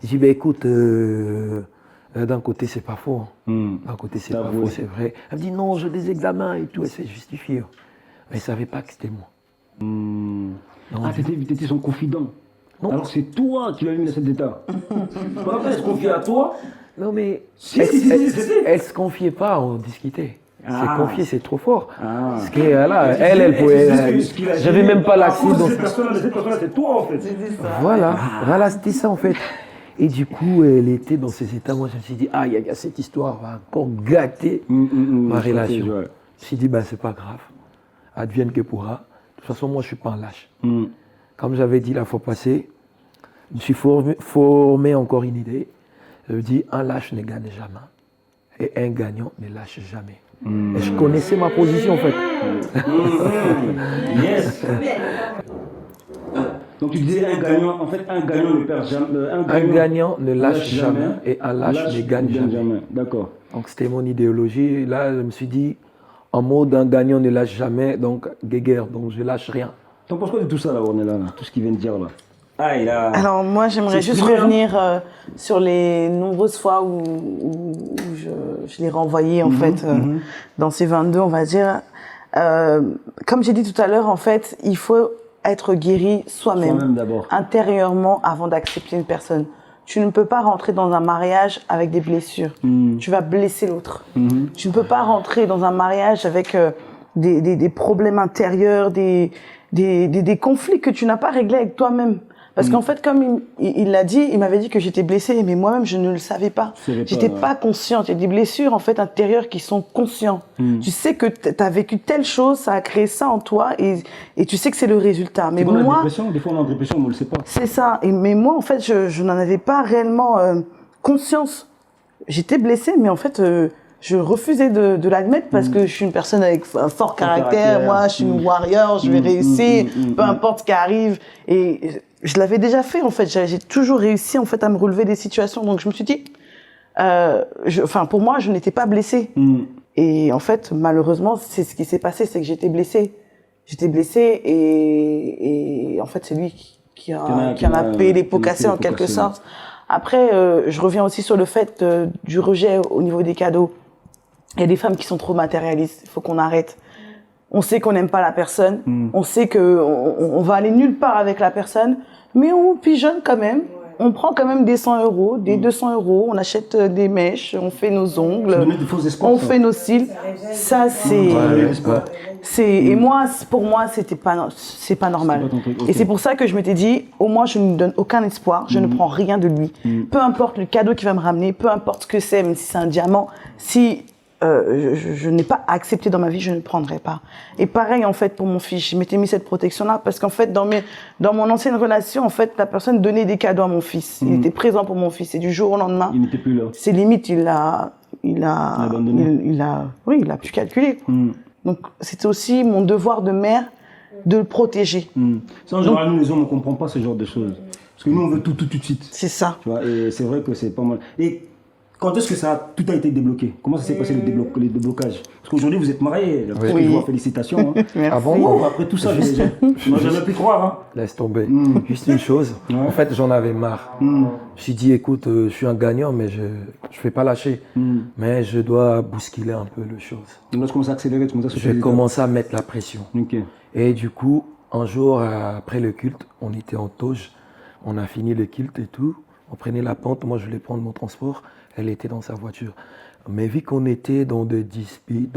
J'ai dit, ben écoute, d'un côté, c'est pas faux. D'un côté, c'est pas faux, c'est vrai. Elle me dit, non, j'ai des examens et tout, elle s'est justifiée. Mais elle ne savait pas que c'était moi.
T'étais son confident.
Non.
Alors c'est toi qui l'as mis dans cet état. Pourquoi elle se confie à toi?
Non, mais
Si.
elle ne se confiait pas, on discutait. Se confier, c'est trop fort. Parce que là, elle pouvait. J'avais même pas l'accès.
Cette personne-là, c'est toi en fait.
Voilà, c'était ça en fait. Et du coup, elle était dans ces états. Moi, je me suis dit, cette histoire va encore gâter ma relation. Je me suis dit, c'est pas grave. Advienne que pourra. De toute façon, moi, je ne suis pas un lâche. Comme j'avais dit la fois passée, je me suis formé encore une idée. Je me dis, un lâche ne gagne jamais. Et un gagnant ne lâche jamais. Et je connaissais ma position en fait.
Yes. Donc tu disais un gagnant, en fait un gagnant ne perd jamais.
Un gagnant ne lâche jamais et un lâche ne gagne jamais.
D'accord.
Donc c'était mon idéologie. Là, je me suis dit, en mode un gagnant ne lâche jamais, donc guéguerre, donc je lâche rien.
T'en penses quoi de tout ça là, Ornella, tout ce qu'il vient de dire là? Ah, il a...
Alors moi, j'aimerais juste
exprimé, hein.
revenir sur les nombreuses fois où je l'ai renvoyé en fait dans ces 22, on va dire. Comme j'ai dit tout à l'heure, en fait, il faut être guéri soi-même,
Soi-même d'abord.
intérieurement, avant d'accepter une personne. Tu ne peux pas rentrer dans un mariage avec des blessures. Tu vas blesser l'autre. Tu ne peux pas rentrer dans un mariage avec des problèmes intérieurs, des conflits que tu n'as pas réglés avec toi-même. Parce qu'en fait, comme il l'a dit, il m'avait dit que j'étais blessée, mais moi-même, je ne le savais pas. J'étais pas consciente. Il y a des blessures, en fait, intérieures qui sont conscientes. Tu sais que tu as vécu telle chose, ça a créé ça en toi, et tu sais que c'est le résultat. Mais
Moi,
moi,
la dépression, des fois, on est en dépression, mais on ne le sait pas.
c'est ça. Mais moi, en fait, je n'en avais pas réellement conscience. J'étais blessée, mais en fait, je refusais de l'admettre parce que je suis une personne avec un fort caractère. Moi, je suis une warrior, je vais réussir, peu importe ce qui arrive. Et je l'avais déjà fait, en fait. J'ai toujours réussi, en fait, à me relever des situations. Donc, je me suis dit, pour moi, je n'étais pas blessée. Et en fait, malheureusement, c'est ce qui s'est passé, c'est que j'étais blessée. J'étais blessée et en fait, c'est lui qui en a payé les pots cassés en quelque sorte. Après, je reviens aussi sur le fait du rejet au niveau des cadeaux. Il y a des femmes qui sont trop matérialistes. Il faut qu'on arrête. On sait qu'on n'aime pas la personne. On sait que on va aller nulle part avec la personne, mais on pigeonne quand même. On prend quand même des 100 euros, des 200 euros. On achète des mèches, on fait nos ongles, on fait nos cils. Ça, et moi, pour moi, c'est pas normal. Et c'est pour ça que je m'étais dit, au moins, je ne donne aucun espoir. Je ne prends rien de lui. Peu importe le cadeau qu'il va me ramener, peu importe ce que c'est, même si c'est un diamant, si je n'ai pas accepté dans ma vie, je ne le prendrai pas. Et pareil, en fait, pour mon fils, je m'étais mis cette protection-là parce qu'en fait, dans mon ancienne relation, en fait, la personne donnait des cadeaux à mon fils. Il était présent pour mon fils. Et du jour au lendemain,
Il n'était plus là.
c'est limite, il a pu calculer. Donc, c'était aussi mon devoir de mère de le protéger.
Ça, en général, nous, les hommes, on ne comprend pas ce genre de choses. Parce que nous, on veut tout de suite.
C'est ça.
Tu vois, et c'est vrai que c'est pas mal. Et quand est-ce que tout a été débloqué? Comment ça s'est passé les déblocages? Parce qu'aujourd'hui, vous êtes mariés.
Oui.
Je vois, félicitations. Hein.
Merci.
Avant,
Wow, après tout ça, on n'a jamais pu croire. Hein.
laisse tomber. Juste une chose. En fait, j'en avais marre. Je me suis dit, écoute, je suis un gagnant, mais je ne vais pas lâcher. Mais je dois bousculer un peu les choses.
Donc là, je commence à accélérer.
Je vais commencer à mettre la pression.
Okay.
Et du coup, un jour, après le culte, on était en Tauge. On a fini le culte et tout. On prenait la pente. Moi, je voulais prendre mon transport. Elle était dans sa voiture. Mais vu qu'on était dans des disputes,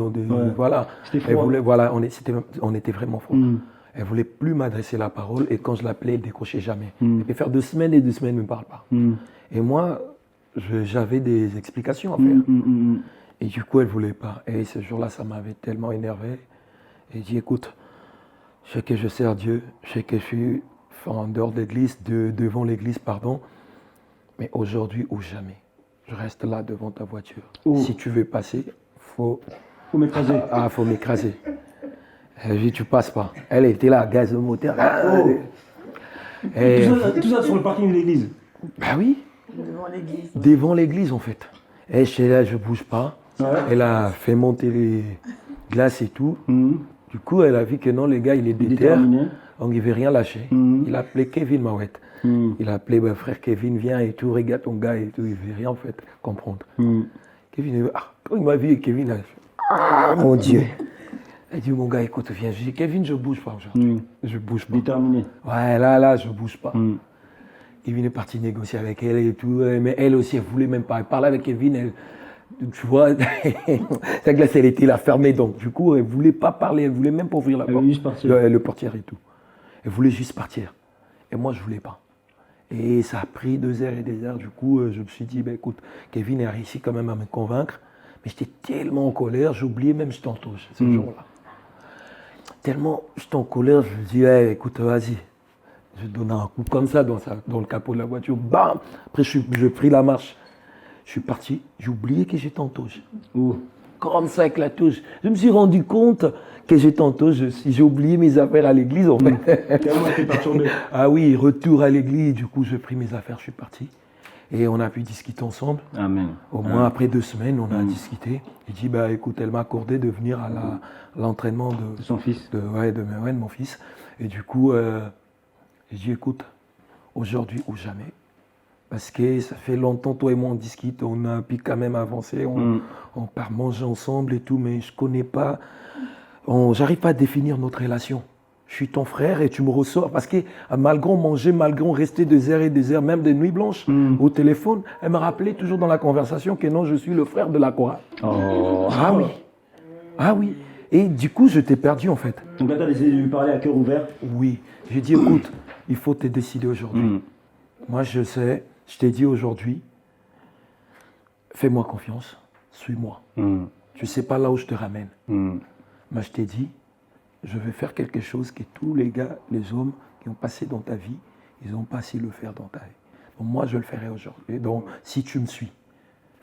voilà, elle voulait, voilà, on était vraiment froid. Elle voulait plus m'adresser la parole et quand je l'appelais, elle décrochait jamais. Elle peut faire 2 semaines et 2 semaines, elle ne me parle pas. Et moi, j'avais des explications à faire. Et du coup, elle voulait pas. Et ce jour-là, ça m'avait tellement énervé. Et j'ai dit, écoute, je sais que je sers Dieu, je sais que je suis en dehors de l'église, devant l'église, pardon, mais aujourd'hui ou jamais. Je reste là devant ta voiture. Si tu veux passer, faut
m'écraser.
Ah, faut m'écraser. Elle dit, tu passes pas. Elle était là, gaz au moteur.
Et tout ça sur le parking de l'église?
Bah oui.
Devant l'église.
Devant l'église, en fait. Et je suis là, je bouge pas. Elle a fait monter les glaces et tout. Du coup, elle a vu que non, le gars, il est déterminé. Donc, il ne veut rien lâcher. Il a appelé Kevin Mawet. Il a appelé frère Kevin, viens et tout, regarde ton gars et tout. Il ne veut rien en fait comprendre. Kevin, quand il m'a vu, Kevin a fait, mon Dieu. Il dit, mon gars, écoute, viens. Je dis, Kevin, je ne bouge pas aujourd'hui. Je ne bouge pas.
Déterminé.
Ouais, là, je ne bouge pas. Kevin est parti négocier avec elle et tout. Mais elle aussi, elle ne voulait même pas. Elle parlait avec Kevin, elle, tu vois, sa glace, elle était là fermée. Donc, du coup, elle ne voulait pas parler. Elle ne voulait même pas ouvrir la porte.
Juste partir.
Le portier et tout. Elle voulait juste partir. Et moi, je ne voulais pas. Et ça a pris 2 heures et des heures. Du coup, je me suis dit, écoute, Kevin a réussi quand même à me convaincre. Mais j'étais tellement en colère, j'ai oublié même j'étais en touche ce jour-là. Tellement j'étais en colère, je me dis, hey, écoute, vas-y. Je donne un coup comme ça dans le capot de la voiture. Bam! Après, je pris la marche. Je suis parti, j'ai oublié que j'étais en touche. Comme ça avec la touche. Je me suis rendu compte que j'étais en touche. J'ai oublié mes affaires à l'église, en fait.
Tellement t'es perturbé.
Ah oui, retour à l'église. Du coup, j'ai pris mes affaires, je suis parti. Et on a pu discuter ensemble.
Amen.
Au moins, après 2 semaines, on a discuté. Il dit, bah écoute, elle m'a accordé de venir à l'entraînement
de son fils.
De mon fils. Et du coup, j'ai dit, écoute, aujourd'hui ou jamais. Parce que ça fait longtemps, toi et moi, on discute, on a pu quand même avancer, on part manger ensemble et tout, mais je connais pas, j'arrive pas à définir notre relation. Je suis ton frère et tu me ressors parce que malgré manger, malgré rester des heures et des heures, même des nuits blanches au téléphone, elle me rappelait toujours dans la conversation que non, je suis le frère de la Cora.
Oh.
Ah oui. Ah oui. Et du coup, je t'ai perdu en fait.
Donc là, tu as décidé de lui parler à cœur ouvert?
Oui. J'ai dit, écoute, il faut te décider aujourd'hui. Moi, je sais, je t'ai dit aujourd'hui, fais-moi confiance, suis-moi. Tu sais pas là où je te ramène. Moi, je t'ai dit, je vais faire quelque chose que tous les gars, les hommes qui ont passé dans ta vie, ils n'ont pas su le faire dans ta vie. Donc moi, je le ferai aujourd'hui. Donc, si tu me suis,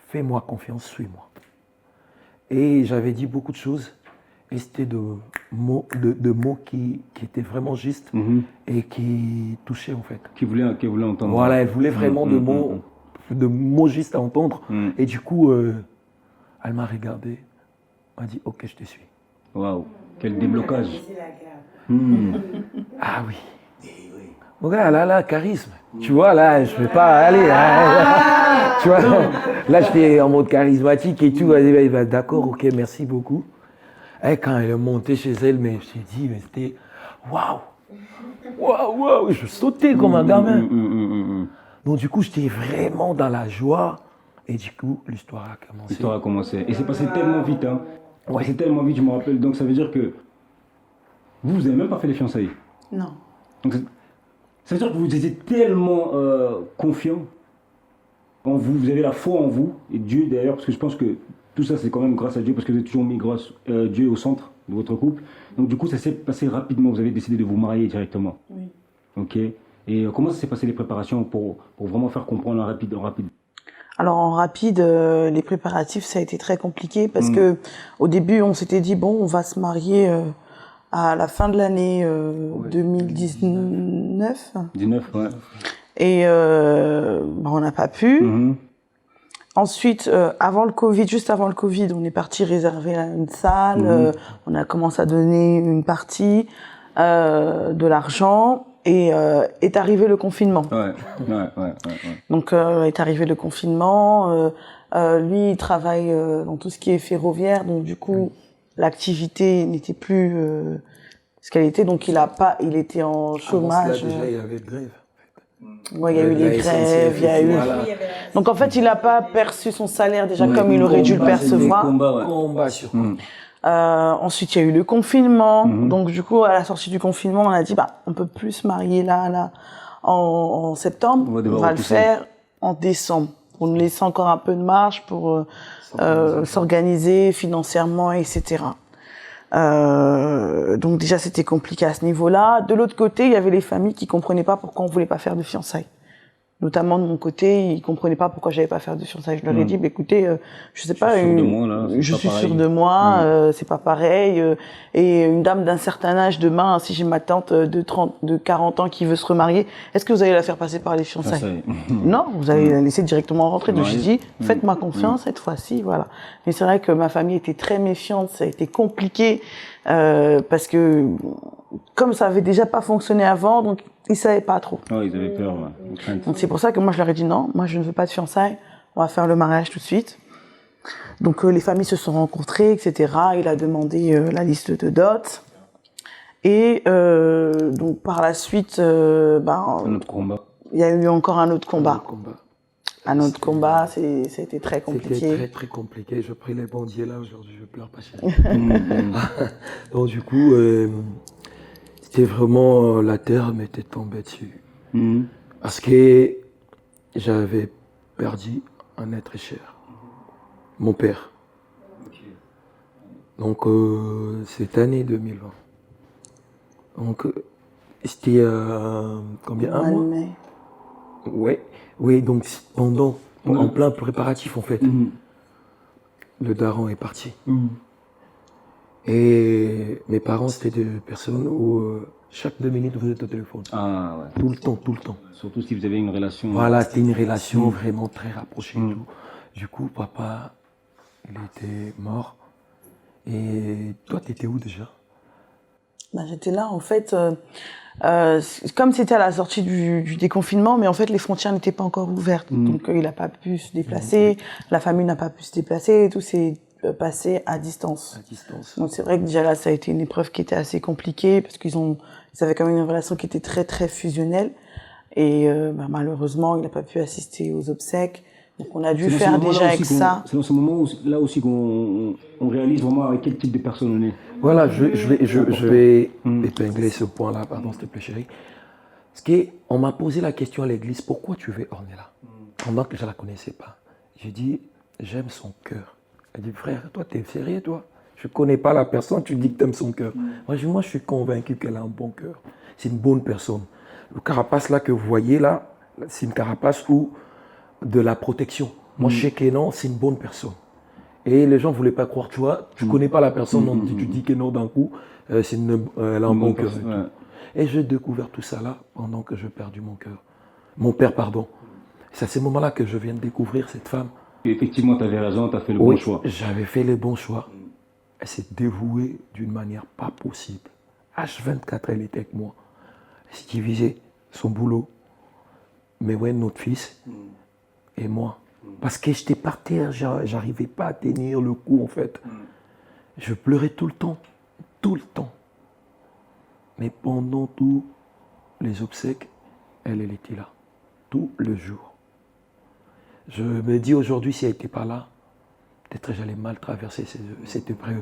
fais-moi confiance, suis-moi. Et j'avais dit beaucoup de choses, et c'était de mots qui étaient vraiment justes et qui touchaient en fait.
Qui voulait entendre.
Voilà, elle voulait vraiment de mots justes à entendre. Et du coup, elle m'a regardé, m'a dit, ok, je te suis.
Waouh, quel déblocage.
Ah oui. Mon gars, là, charisme. Tu vois, là, je ne vais pas aller. Tu vois, là, j'étais en mode charismatique et tout. Elle va, d'accord, ok, merci beaucoup. Et quand elle est montée chez elle, mais je t'ai dit, mais c'était waouh. Waouh. Je sautais comme un gamin. Donc, du coup, j'étais vraiment dans la joie. Et du coup, l'histoire a commencé.
L'histoire a commencé. Et c'est passé tellement vite, hein.
Ouais.
C'est tellement vite, je me rappelle. Donc, ça veut dire que vous n'avez même pas fait les fiançailles.
Non.
Donc, ça veut dire que vous étiez tellement confiant en vous, vous avez la foi en vous, et Dieu d'ailleurs, parce que je pense que tout ça c'est quand même grâce à Dieu, parce que vous avez toujours mis Dieu au centre de votre couple. Donc du coup ça s'est passé rapidement, vous avez décidé de vous marier directement.
Oui.
Ok. Et comment ça s'est passé les préparations pour vraiment faire comprendre en rapide?
Alors en rapide, les préparatifs ça a été très compliqué parce que au début on s'était dit bon on va se marier à la fin de l'année 2019.
19, ouais.
Et on n'a pas pu. Ensuite, avant le Covid, juste avant le Covid, on est parti réserver une salle. On a commencé à donner une partie de l'argent et est arrivé le confinement.
Ouais.
Donc est arrivé le confinement. Lui, il travaille dans tout ce qui est ferroviaire, donc du coup, l'activité n'était plus ce qu'elle était. Donc il était en chômage.
Déjà, il y avait de grève.
Ouais, il y a eu les grèves, il y a eu. Donc en fait, il n'a pas perçu son salaire déjà comme il aurait dû le percevoir.
Combat sur
Ensuite, il y a eu le confinement. Donc du coup, à la sortie du confinement, on a dit on peut plus se marier là en septembre. On va le faire en décembre pour nous laisser encore un peu de marge pour s'organiser financièrement, etc. Donc déjà c'était compliqué à ce niveau-là. De l'autre côté, il y avait les familles qui comprenaient pas pourquoi on voulait pas faire de fiançailles. Notamment de mon côté, ils comprenaient pas pourquoi j'avais pas faire de fiançailles. Je leur ai dit, écoutez, je sais pas, je suis sûre de moi, c'est pas pareil. Et une dame d'un certain âge demain, si j'ai ma tante de 40 ans qui veut se remarier, est-ce que vous allez la faire passer par les fiançailles? Non, vous allez la laisser directement rentrer. Donc j'ai dit, faites-moi confiance cette fois-ci, voilà. Mais c'est vrai que ma famille était très méfiante, ça a été compliqué parce que comme ça avait déjà pas fonctionné avant, donc ils savaient pas trop.
Oh, ils avaient peur,
Donc c'est pour ça que moi je leur ai dit non, moi je ne veux pas de fiançailles, on va faire le mariage tout de suite. Donc les familles se sont rencontrées, etc. Il a demandé la liste de dot. Et donc par la suite,
un autre combat.
Il y a eu encore un autre combat. Un autre combat, c'était très compliqué.
C'était très très compliqué. Je prie les bons dieux là aujourd'hui, je pleure pas chérie. Donc du coup, c'était vraiment la terre m'était tombée dessus. Parce que j'avais perdu un être cher, mon père. Donc cette année 2020. Donc c'était combien, un mois? Oui, donc pendant, en plein préparatif en fait, le daron est parti. Et mes parents, c'était des personnes où chaque 2 minutes vous êtes au téléphone.
Ah ouais.
Tout le temps.
Surtout si vous avez une relation.
Voilà, c'était une relation vraiment très rapprochée et tout. Du coup, papa, il était mort. Et toi, t'étais où déjà?
J'étais là, en fait, comme c'était à la sortie du déconfinement, mais en fait, les frontières n'étaient pas encore ouvertes. Donc, il n'a pas pu se déplacer, la famille n'a pas pu se déplacer, et tout s'est passé à distance.
À distance.
Donc, c'est vrai que déjà là, ça a été une épreuve qui était assez compliquée, parce qu'ils avaient quand même une relation qui était très, très fusionnelle. Et malheureusement, il n'a pas pu assister aux obsèques. Donc, on a dû faire déjà avec ça.
C'est dans ce moment-là aussi qu'on réalise vraiment avec quel type de personne on est.
Voilà, je vais épingler ce point-là, pardon s'il te plaît chérie. Parce qu'on m'a posé la question à l'église, pourquoi tu veux Ornella? Pendant que je ne la connaissais pas. J'ai dit, j'aime son cœur. Elle dit, frère, toi t'es sérieux toi? Je ne connais pas la personne, tu dis que tu aimes son cœur. Moi, je suis convaincu qu'elle a un bon cœur. C'est une bonne personne. Le carapace là que vous voyez là, c'est une carapace ou de la protection. Moi je sais que non, c'est une bonne personne. Et les gens ne voulaient pas croire, tu vois, tu ne connais pas la personne, donc tu dis que non d'un coup, elle a un bon cœur. Et j'ai découvert tout ça là pendant que je perdis mon père, pardon. C'est à ce moment-là que je viens de découvrir cette femme.
Et effectivement, tu avais raison, tu as fait le bon choix.
J'avais fait le bon choix. Elle s'est dévouée d'une manière pas possible. H24, elle était avec moi. Elle s'est divisée son boulot, mais ouais, notre fils et moi. Parce que j'étais par terre, j'arrivais pas à tenir le coup en fait. Je pleurais tout le temps. Mais pendant tous les obsèques, elle était là, tout le jour. Je me dis aujourd'hui, si elle n'était pas là, peut-être j'allais mal traverser cette épreuve.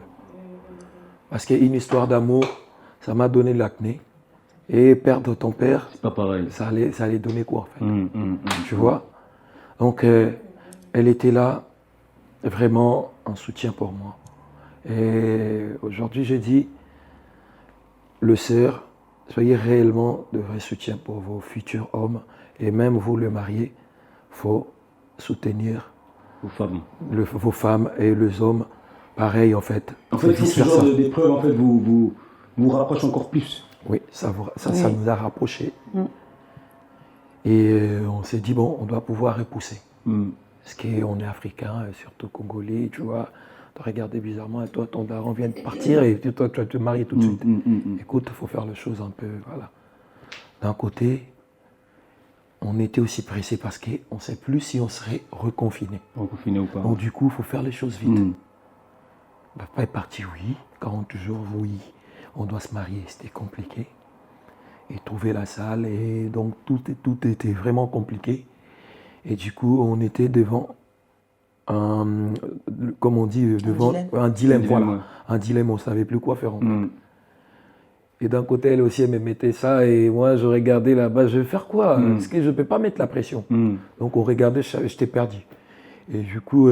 Parce qu'une histoire d'amour, ça m'a donné l'acné. Et perdre ton père,
c'est pas pareil.
Ça allait donner quoi en fait. Tu vois? Donc, elle était là, vraiment un soutien pour moi. Et aujourd'hui, j'ai dit, le sœur, soyez réellement de vrais soutiens pour vos futurs hommes. Et même vous, le marié, il faut soutenir vos femmes et les hommes. Pareil, en fait.
En fait, ce genre d'épreuve, en fait, vous rapproche encore plus.
Oui, ça nous a rapprochés. Et on s'est dit, bon, on doit pouvoir repousser. Parce qu'on est africain, surtout congolais, tu vois. Tu regardais bizarrement, et toi, ton daron vient de partir et toi, tu vas te marier tout de suite. Écoute, il faut faire les choses un peu, voilà. D'un côté, on était aussi pressé parce qu'on ne sait plus si on serait reconfiné.
Reconfiné ou pas.
Donc du coup, il faut faire les choses vite. Papa est parti, oui. 40 jours, oui. On doit se marier, c'était compliqué. Et trouver la salle, et donc tout était vraiment compliqué. Et du coup, on était devant un dilemme, voilà. Un dilemme, on ne savait plus quoi faire en fait. Et d'un côté, elle aussi, elle me mettait ça, et moi, je regardais là-bas, je vais faire quoi? Est-ce que je ne peux pas mettre la pression? Donc on regardait, j'étais perdu. Et du coup,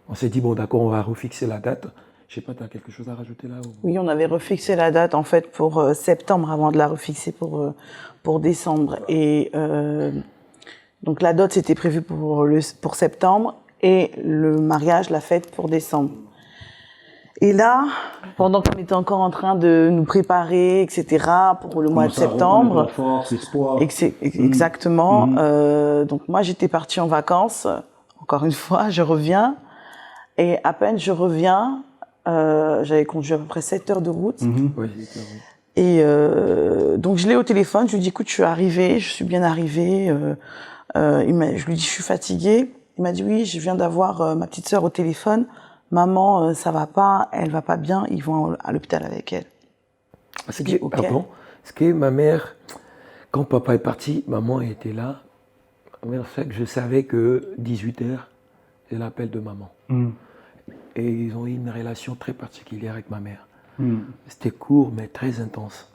on s'est dit, bon d'accord, on va refixer la date. Je sais pas, tu as quelque chose à rajouter là
Oui, on avait refixé la date en fait pour septembre avant de la refixer pour décembre. Et donc la dot c'était prévu pour septembre et le mariage, la fête pour décembre. Et là, pendant qu'on était encore en train de nous préparer, etc., pour le mois de septembre,
la force, l'espoir.
Exactement. Donc moi j'étais partie en vacances. Encore une fois, je reviens et à peine je reviens. J'avais conduit à peu près 7 heures de route. Et donc je l'ai au téléphone, je lui dis écoute, je suis arrivée, je suis bien arrivée. Je lui dis je suis fatiguée. Il m'a dit oui, je viens d'avoir ma petite sœur au téléphone. Maman, ça va pas, elle va pas bien, ils vont à l'hôpital avec elle.
Pardon, parce que ma mère, quand papa est parti, maman était là. Je savais que 18h, c'est l'appel de maman. Et ils ont eu une relation très particulière avec ma mère. C'était court, mais très intense.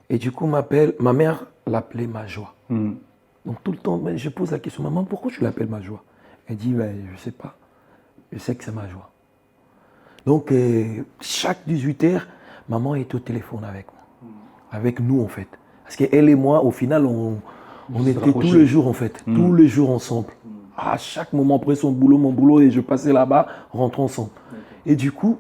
Et du coup, ma mère l'appelait ma joie. Donc tout le temps, je pose la question, maman, pourquoi tu l'appelles ma joie? Elle dit, je ne sais pas. Je sais que c'est ma joie. Donc, chaque 18h, maman est au téléphone avec moi. Avec nous, en fait. Parce qu'elle et moi, au final, on était tous les jours, en fait. Tous les jours ensemble. À chaque moment, après son boulot, mon boulot, et je passais là-bas, on rentrait ensemble. Et du coup,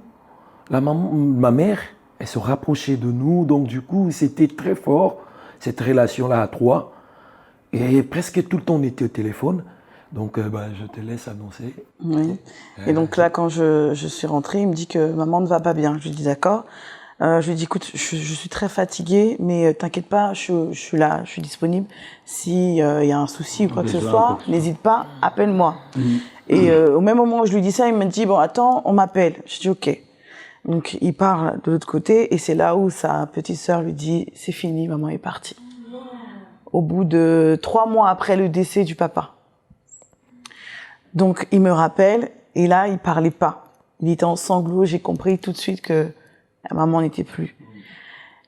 ma mère, elle se rapprochait de nous. Donc, du coup, c'était très fort, cette relation-là à trois. Et presque tout le temps, on était au téléphone. Donc, je te laisse annoncer.
Oui. Et donc là, quand je suis rentrée, il me dit que maman ne va pas bien. Je lui dis d'accord. Je lui ai dit, écoute, je suis très fatiguée, mais t'inquiète pas, je suis là, je suis disponible. S'il y a un souci ou quoi que ce soit, n'hésite pas, appelle-moi. Et au même moment où je lui dis ça, il me dit, bon, attends, on m'appelle. Je dis, ok. Donc, il part de l'autre côté et c'est là où sa petite sœur lui dit, c'est fini, maman est partie. Au bout de 3 mois après le décès du papa. Donc, il me rappelle et là, il parlait pas. Il était en sanglots, j'ai compris tout de suite que la maman n'était plus.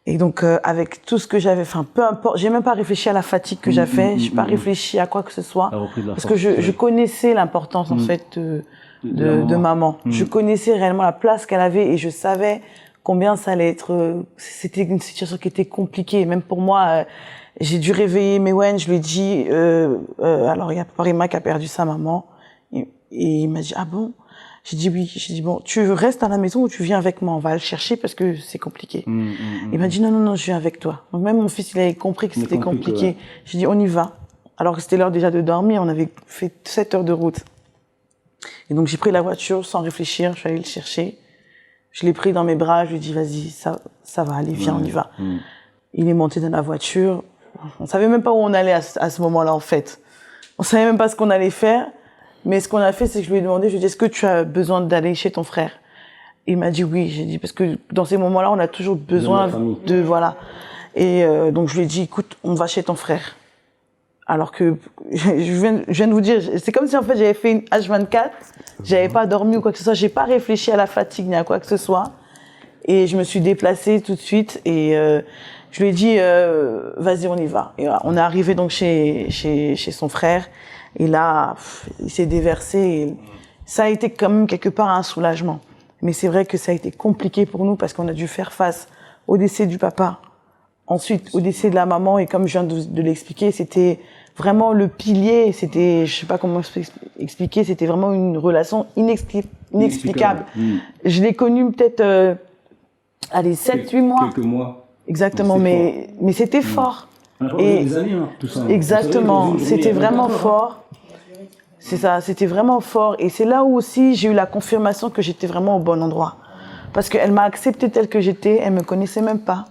Et donc, avec tout ce que j'avais, enfin, peu importe, j'ai même pas réfléchi à la fatigue que j'avais, j'ai pas réfléchi à quoi que ce soit, parce que je connaissais l'importance, en fait, de maman. Je connaissais réellement la place qu'elle avait et je savais combien ça allait être, c'était une situation qui était compliquée, même pour moi, j'ai dû réveiller Mewen, je lui ai dit, alors il y a Parima qui a perdu sa maman, et il m'a dit, ah bon? J'ai dit oui. J'ai dit bon, tu restes à la maison ou tu viens avec moi? On va le chercher parce que c'est compliqué. Il m'a dit non, je viens avec toi. Donc même mon fils, il avait compris que c'était compliqué. Ouais. J'ai dit on y va. Alors que c'était l'heure déjà de dormir, on avait fait 7 heures de route. Et donc j'ai pris la voiture sans réfléchir, je suis allée le chercher. Je l'ai pris dans mes bras, je lui ai dit vas-y, ça va aller, viens, on y va. Il est monté dans la voiture. On savait même pas où on allait à ce moment-là en fait. On savait même pas ce qu'on allait faire. Mais ce qu'on a fait, c'est que je lui ai demandé, je lui ai dit, est-ce que tu as besoin d'aller chez ton frère? Il m'a dit oui. J'ai dit, parce que dans ces moments-là, on a toujours besoin de voilà. Et donc, je lui ai dit, écoute, on va chez ton frère. Alors que, je viens de vous dire, c'est comme si en fait, j'avais fait une H24, j'avais pas dormi ou quoi que ce soit, j'ai pas réfléchi à la fatigue ni à quoi que ce soit. Et je me suis déplacée tout de suite et je lui ai dit, vas-y, on y va. Et voilà, on est arrivé donc chez son frère. Et là, il s'est déversé. Et ça a été quand même quelque part un soulagement. Mais c'est vrai que ça a été compliqué pour nous parce qu'on a dû faire face au décès du papa, ensuite au décès de la maman. Et comme je viens de l'expliquer, c'était vraiment le pilier. C'était, je sais pas comment expliquer, c'était vraiment une relation inexplicable. Je l'ai connue peut-être, 7-8 mois.
Quelques mois.
Exactement, mais c'était fort.
Et des années, hein, tout ça.
Exactement, c'était vraiment fort. C'est ça, c'était vraiment fort. Et c'est là où aussi j'ai eu la confirmation que j'étais vraiment au bon endroit. Parce qu'elle m'a acceptée telle que j'étais, elle me connaissait même pas.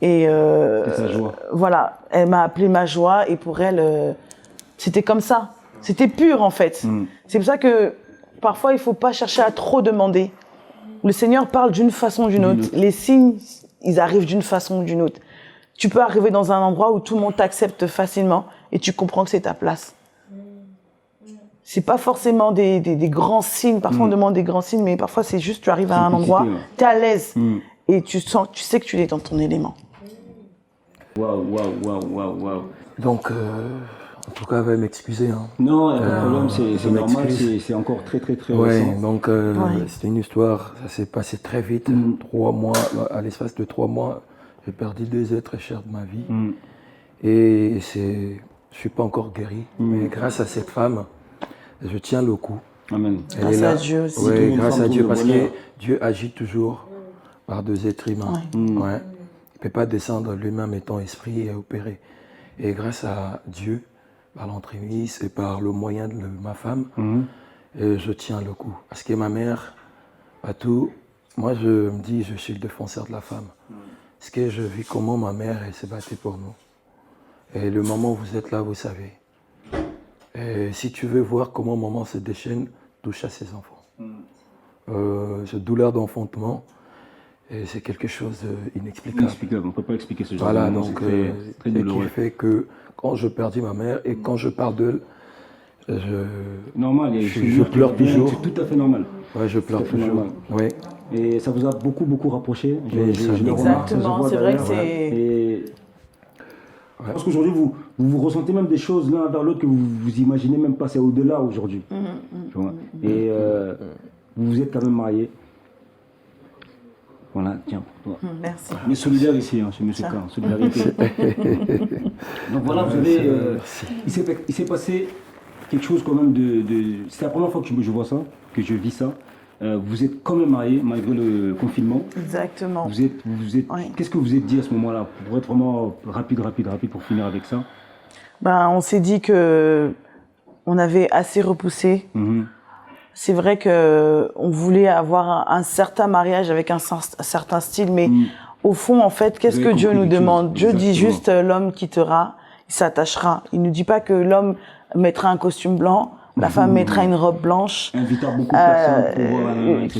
Et
sa joie.
Voilà, elle m'a appelée ma joie et pour elle, c'était comme ça. C'était pur en fait. C'est pour ça que parfois il faut pas chercher à trop demander. Le Seigneur parle d'une façon ou d'une autre. Les signes, ils arrivent d'une façon ou d'une autre. Tu peux arriver dans un endroit où tout le monde t'accepte facilement et tu comprends que c'est ta place. C'est pas forcément des grands signes. Parfois, on demande des grands signes, mais parfois, c'est juste, tu arrives à un endroit, tu es à l'aise et tu sais que tu es dans ton élément.
Waouh.
Donc, en tout cas, veuillez m'excuser. Hein.
Non, il n'y a pas de problème, c'est normal, c'est encore très récent.
Donc, c'était une histoire, ça s'est passé très vite. 3 mois, à l'espace de 3 mois, j'ai perdu 2 êtres très chers de ma vie. Et je suis pas encore guéri. Mais grâce à cette femme, je tiens le coup.
Amen.
Grâce à Dieu aussi.
Oui, grâce à Dieu, parce que Dieu agit toujours par 2 êtres humains. Il ne peut pas descendre lui-même étant esprit et opérer. Et grâce à Dieu, par l'entremise et par le moyen de ma femme, je tiens le coup. Parce que ma mère, à tout, moi je me dis, je suis le défenseur de la femme. Parce que je vis comment ma mère, elle s'est battue pour nous. Et le moment où vous êtes là, vous savez. Et si tu veux voir comment maman se déchaîne, touche à ses enfants. Cette douleur d'enfantement, c'est quelque chose d'inexplicable.
Inexplicable, on ne peut pas expliquer ce genre
de
moment.
Donc, c'est ce qui fait que quand je perdis ma mère et quand je parle d'elle, je pleure toujours.
C'est tout à fait normal.
Ouais, je pleure toujours. Oui.
Et ça vous a beaucoup rapproché.
Exactement, c'est vrai que c'est...
Je pense qu'aujourd'hui, vous ressentez même des choses l'un vers l'autre que vous imaginez même pas, c'est au-delà aujourd'hui. Et vous vous êtes quand même mariés. Voilà, tiens, pour toi.
Merci.
On est solidaires ici, chez M. K, solidarité. Donc voilà, vous avez... il s'est passé quelque chose quand même c'est la première fois que je vois ça, que je vis ça. Vous êtes quand même mariés malgré le confinement.
Exactement.
Vous êtes. Qu'est-ce que vous êtes dit à ce moment-là, pour être vraiment rapide pour finir avec ça?
On s'est dit que on avait assez repoussé c'est vrai que on voulait avoir un certain mariage avec un certain style, mais au fond, en fait, qu'est-ce que Dieu nous demande? Dieu dit juste l'homme quittera, il s'attachera. Il ne dit pas que l'homme mettra un costume blanc, la femme mettra une robe blanche,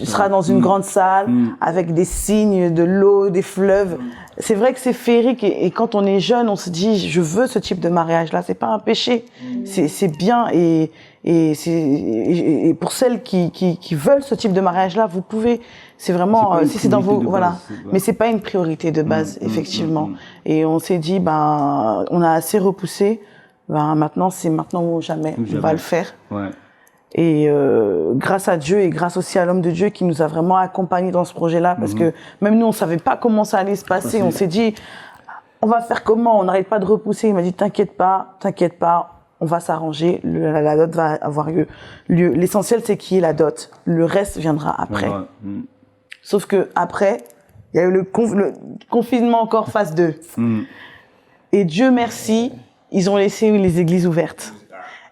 sera dans une grande salle avec des signes, de l'eau, des fleuves. C'est vrai que c'est féerique et quand on est jeune, on se dit je veux ce type de mariage-là. C'est pas un péché, c'est bien et pour celles qui veulent ce type de mariage-là, vous pouvez. C'est vraiment si c'est dans vos voilà, mais c'est pas une priorité de base effectivement. Et on s'est dit on a assez repoussé. Maintenant, c'est maintenant ou jamais. On va le faire. Ouais. Et grâce à Dieu et grâce aussi à l'homme de Dieu qui nous a vraiment accompagnés dans ce projet-là, parce que même nous, on savait pas comment ça allait se passer. On s'est dit, on va faire comment? On n'arrête pas de repousser. Il m'a dit, t'inquiète pas, on va s'arranger. La dot va avoir lieu. L'essentiel, c'est qu'il y ait la dot. Le reste viendra après. Sauf que après, il y a eu le confinement encore phase 2. Et Dieu merci, ils ont laissé les églises ouvertes.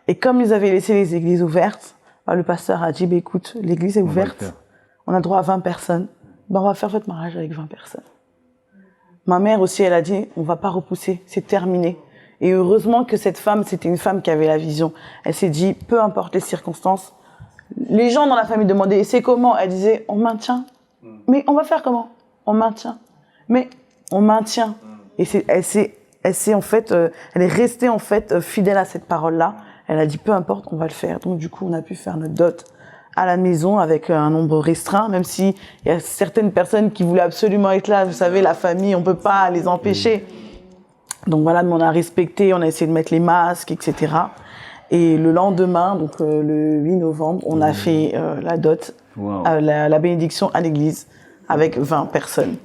Et comme ils avaient laissé les églises ouvertes, le pasteur a dit, écoute, l'église est ouverte, on a droit à 20 personnes, on va faire votre mariage avec 20 personnes. Ma mère aussi, elle a dit, on va pas repousser, c'est terminé. Et heureusement que cette femme, c'était une femme qui avait la vision. Elle s'est dit, peu importe les circonstances, les gens dans la famille demandaient, et c'est comment? Elle disait, on maintient. Mais on va faire comment? On maintient. Mais on maintient. Et elle est restée en fait fidèle à cette parole-là. Elle a dit peu importe, on va le faire. Donc du coup, on a pu faire notre dot à la maison avec un nombre restreint, même si il y a certaines personnes qui voulaient absolument être là. Vous savez, la famille, on peut pas les empêcher. Donc voilà, mais on a respecté, on a essayé de mettre les masques, etc. Et le lendemain, donc le 8 novembre, on a fait la dot, la bénédiction à l'église avec 20 personnes.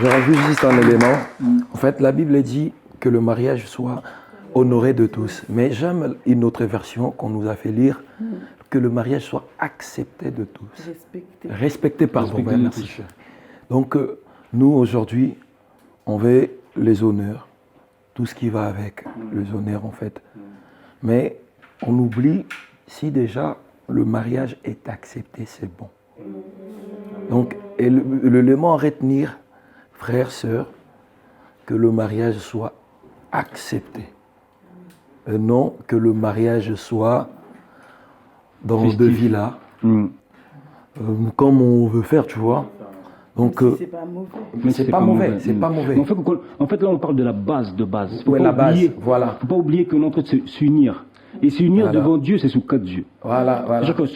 Je rajoute juste un élément. En fait, la Bible dit que le mariage soit honoré de tous. Mais j'aime une autre version qu'on nous a fait lire, que le mariage soit accepté de tous. Respecté par vous. Merci. Donc, nous, aujourd'hui, on veut les honneurs, tout ce qui va avec les honneurs, en fait. Mais on oublie, si déjà le mariage est accepté, c'est bon. Donc, l'élément à retenir, frères, sœurs, que le mariage soit accepté. Et non que le mariage soit dans deux villas, comme on veut faire, tu vois. Donc,
c'est pas mauvais.
Mais c'est pas mauvais, c'est pas mauvais.
En fait, là, on parle de la base de base.
Ouais, la base, voilà.
Faut pas oublier qu'on est en train de s'unir. Et s'unir devant Dieu, c'est sous quatre Dieu.
Voilà.
C'est-à-dire que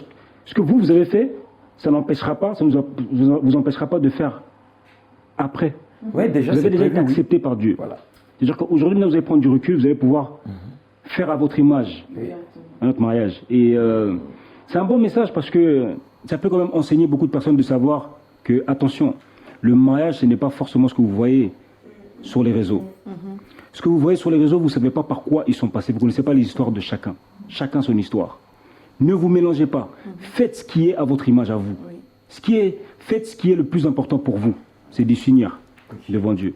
ce que vous avez fait, ça n'empêchera pas, ça vous empêchera pas de faire après.
Ouais, déjà,
vous avez déjà été accepté par Dieu. Voilà. C'est-à-dire qu'aujourd'hui, vous allez prendre du recul, vous allez pouvoir faire à votre image à notre mariage. Et c'est un bon message parce que ça peut quand même enseigner beaucoup de personnes de savoir que, attention, le mariage, ce n'est pas forcément ce que vous voyez sur les réseaux. Ce que vous voyez sur les réseaux, vous ne savez pas par quoi ils sont passés. Vous ne connaissez pas les histoires de chacun. Chacun son histoire. Ne vous mélangez pas. Faites ce qui est à votre image, à vous. Faites ce qui est le plus important pour vous. C'est de s'unir devant Dieu.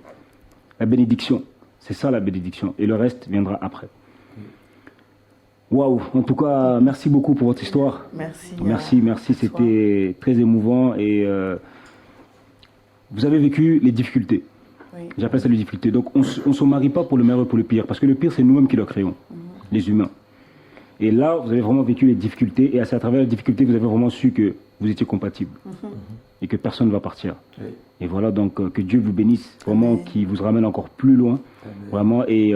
La bénédiction, c'est ça la bénédiction. Et le reste viendra après. Waouh, en tout cas, merci beaucoup pour votre histoire. Merci. C'était très émouvant et vous avez vécu les difficultés. Oui. J'appelle ça les difficultés. Donc, on ne se marie pas pour le meilleur et pour le pire, parce que le pire, c'est nous-mêmes qui le créons, les humains. Et là, vous avez vraiment vécu les difficultés, et c'est à travers les difficultés que vous avez vraiment su que vous étiez compatibles et que personne ne va partir. Oui. Et voilà, donc, que Dieu vous bénisse, vraiment, qui vous ramène encore plus loin, vraiment. Et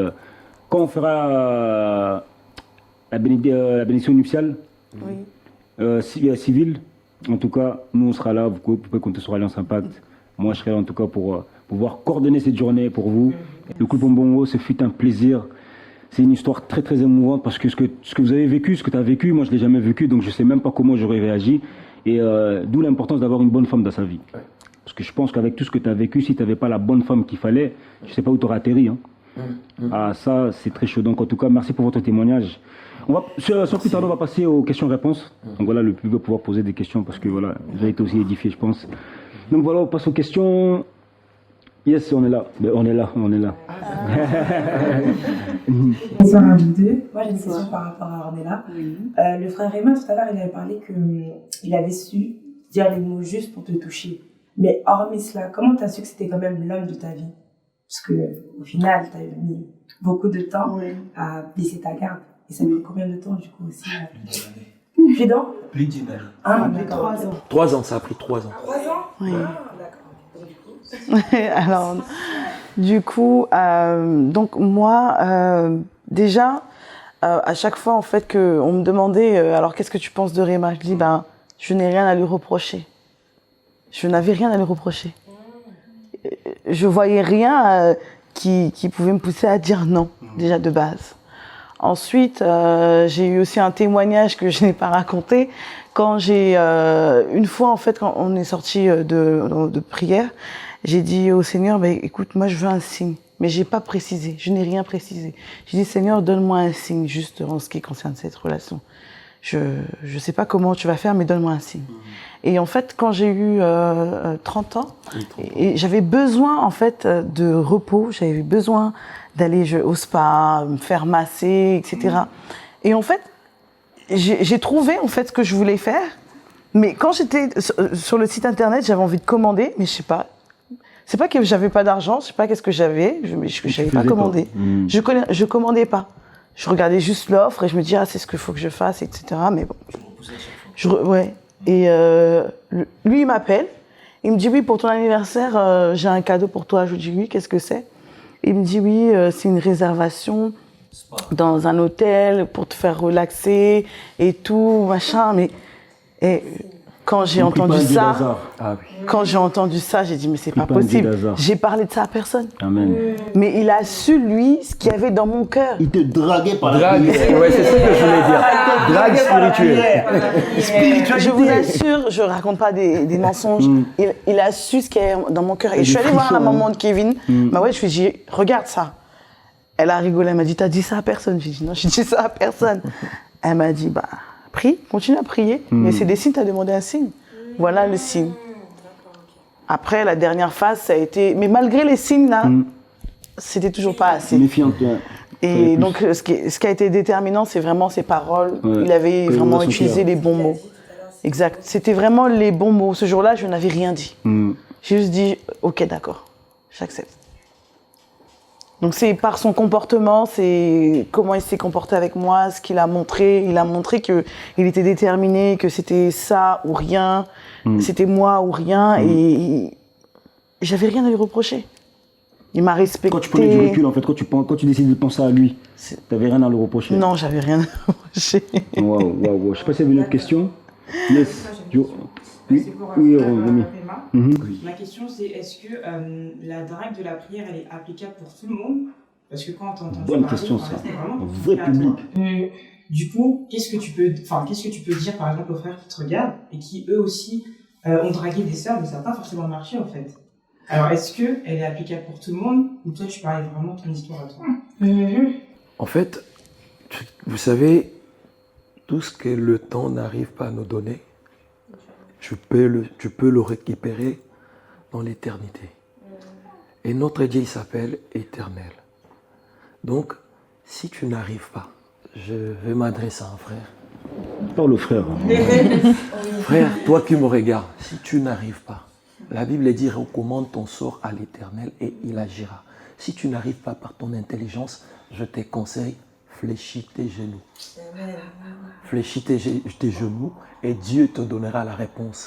quand on fera la bénédiction nuptiale, civile, en tout cas, nous, on sera là, vous pouvez compter sur Alliance Impact. Moi, je serai là, en tout cas, pour pouvoir coordonner cette journée pour vous. Le Couple Bonbongo, ce fut un plaisir. C'est une histoire très, très émouvante parce que ce que vous avez vécu, ce que tu as vécu, moi, je ne l'ai jamais vécu, donc je ne sais même pas comment j'aurais réagi. Et d'où l'importance d'avoir une bonne femme dans sa vie. Parce que je pense qu'avec tout ce que tu as vécu, si tu n'avais pas la bonne femme qu'il fallait, je ne sais pas où tu aurais atterri. Hein. Ah, ça, c'est très chaud. Donc, en tout cas, merci pour votre témoignage. Sur plus tard, on va passer aux questions-réponses. Donc voilà, le public va pouvoir poser des questions parce que voilà, j'ai été aussi édifié, je pense. Donc voilà, on passe aux questions. Yes, on est là. Ben, on est là.
Bonsoir à vous deux. Moi, j'ai une question par rapport à Ornella. Le frère Raymond, tout à l'heure, il avait parlé qu'il avait su dire les mots justes pour te toucher. Mais hormis cela, comment tu as su que c'était quand même l'homme de ta vie? Parce que au final, tu as mis beaucoup de temps à baisser ta garde. Et ça met combien de temps, du coup, aussi? Plus d'un?
Plus d'une année.
Ah, d'accord.
3 ans.
3 ans, ça a pris 3 ans.
3 ans?
Oui.
Ah, d'accord.
Alors, du coup, donc moi, déjà, à chaque fois en fait qu'on me demandait, alors qu'est-ce que tu penses de Réma? Je dis, ben, je n'ai rien à lui reprocher. Je n'avais rien à lui reprocher. Je voyais rien qui pouvait me pousser à dire non, déjà de base. Ensuite, j'ai eu aussi un témoignage que je n'ai pas raconté. Quand une fois en fait, quand on est sorti de prière, j'ai dit au Seigneur, bah, écoute, moi je veux un signe. Mais j'ai pas précisé, je n'ai rien précisé. J'ai dit, Seigneur, donne-moi un signe juste en ce qui concerne cette relation. Je sais pas comment tu vas faire, mais donne-moi un signe. Et en fait, quand j'ai eu 30 ans, et j'avais besoin en fait de repos, j'avais besoin d'aller au spa, me faire masser, etc. Et en fait, j'ai trouvé en fait ce que je voulais faire, mais quand j'étais sur le site internet, j'avais envie de commander, mais je sais pas. C'est pas que j'avais pas d'argent, je sais pas qu'est-ce que j'avais, mais je savais pas commander. Je commandais pas. Je regardais juste l'offre et je me dis c'est ce qu'il faut que je fasse, etc. Mais bon. Ouais. Et lui il m'appelle, il me dit oui pour ton anniversaire j'ai un cadeau pour toi. Je lui dis oui, qu'est-ce que c'est? Il me dit oui c'est une réservation dans un hôtel pour te faire relaxer et tout machin. Mais quand j'ai entendu ça, j'ai dit mais c'est pas possible. J'ai parlé de ça à personne.
Amen.
Mais il a su lui ce qu'il y avait dans mon cœur.
Il te draguait par la
Drague, ouais, c'est ça que je voulais dire. Drague spirituelle.
Je vous assure, je raconte pas des mensonges. Il a su ce qu'il y avait dans mon cœur. Et je suis allée voir la maman de Kevin. Bah ouais, je lui ai dit, regarde ça. Elle a rigolé, elle m'a dit, t'as dit ça à personne? J'ai dit, non, j'ai dit ça à personne. Elle m'a dit, bah, prie, continue à prier. Mais c'est des signes, t'as demandé un signe. Voilà le signe. Après, la dernière phase, ça a été... Mais malgré les signes, là, c'était toujours pas assez.
Méfiante.
Et donc, ce qui a été déterminant, c'est vraiment ses paroles. Ouais. Il avait vraiment utilisé les bons mots. Exact. C'était vraiment les bons mots. Ce jour-là, je n'avais rien dit. J'ai juste dit, ok, d'accord, j'accepte. Donc, c'est par son comportement, c'est comment il s'est comporté avec moi, ce qu'il a montré. Il a montré qu'il était déterminé, que c'était ça ou rien, c'était moi ou rien. Et j'avais rien à lui reprocher. Il m'a respecté.
Quand tu prenais du recul, en fait, quand tu décidais de penser à lui, t'avais rien à lui reprocher?
Non, j'avais rien à reprocher.
Waouh. Je sais pas s'il y avait une autre question. Yes.
Oui, Romy. Ma question, c'est est-ce que la drague de la prière, elle est applicable pour tout le monde? Parce que quand on entend
bonne question, ça. Vrai public.
Du coup, qu'est-ce que tu peux dire, par exemple, aux frères qui te regardent et qui, eux aussi, ont dragué des sœurs, mais ça n'a pas forcément marché, en fait? Alors, est-ce qu'elle est applicable pour tout le monde ou toi, tu parlais vraiment de ton histoire à toi?
En fait, vous savez, tout ce que le temps n'arrive pas à nous donner, tu peux le récupérer dans l'éternité. Et notre Dieu, il s'appelle Éternel. Donc, si tu n'arrives pas, je vais m'adresser à un frère.
Parle au frère.
Frère, toi qui me regardes, si tu n'arrives pas, la Bible dit, recommande ton sort à l'Éternel et il agira. Si tu n'arrives pas par ton intelligence, je te conseille, fléchis tes genoux. Fléchis tes genoux et Dieu te donnera la réponse.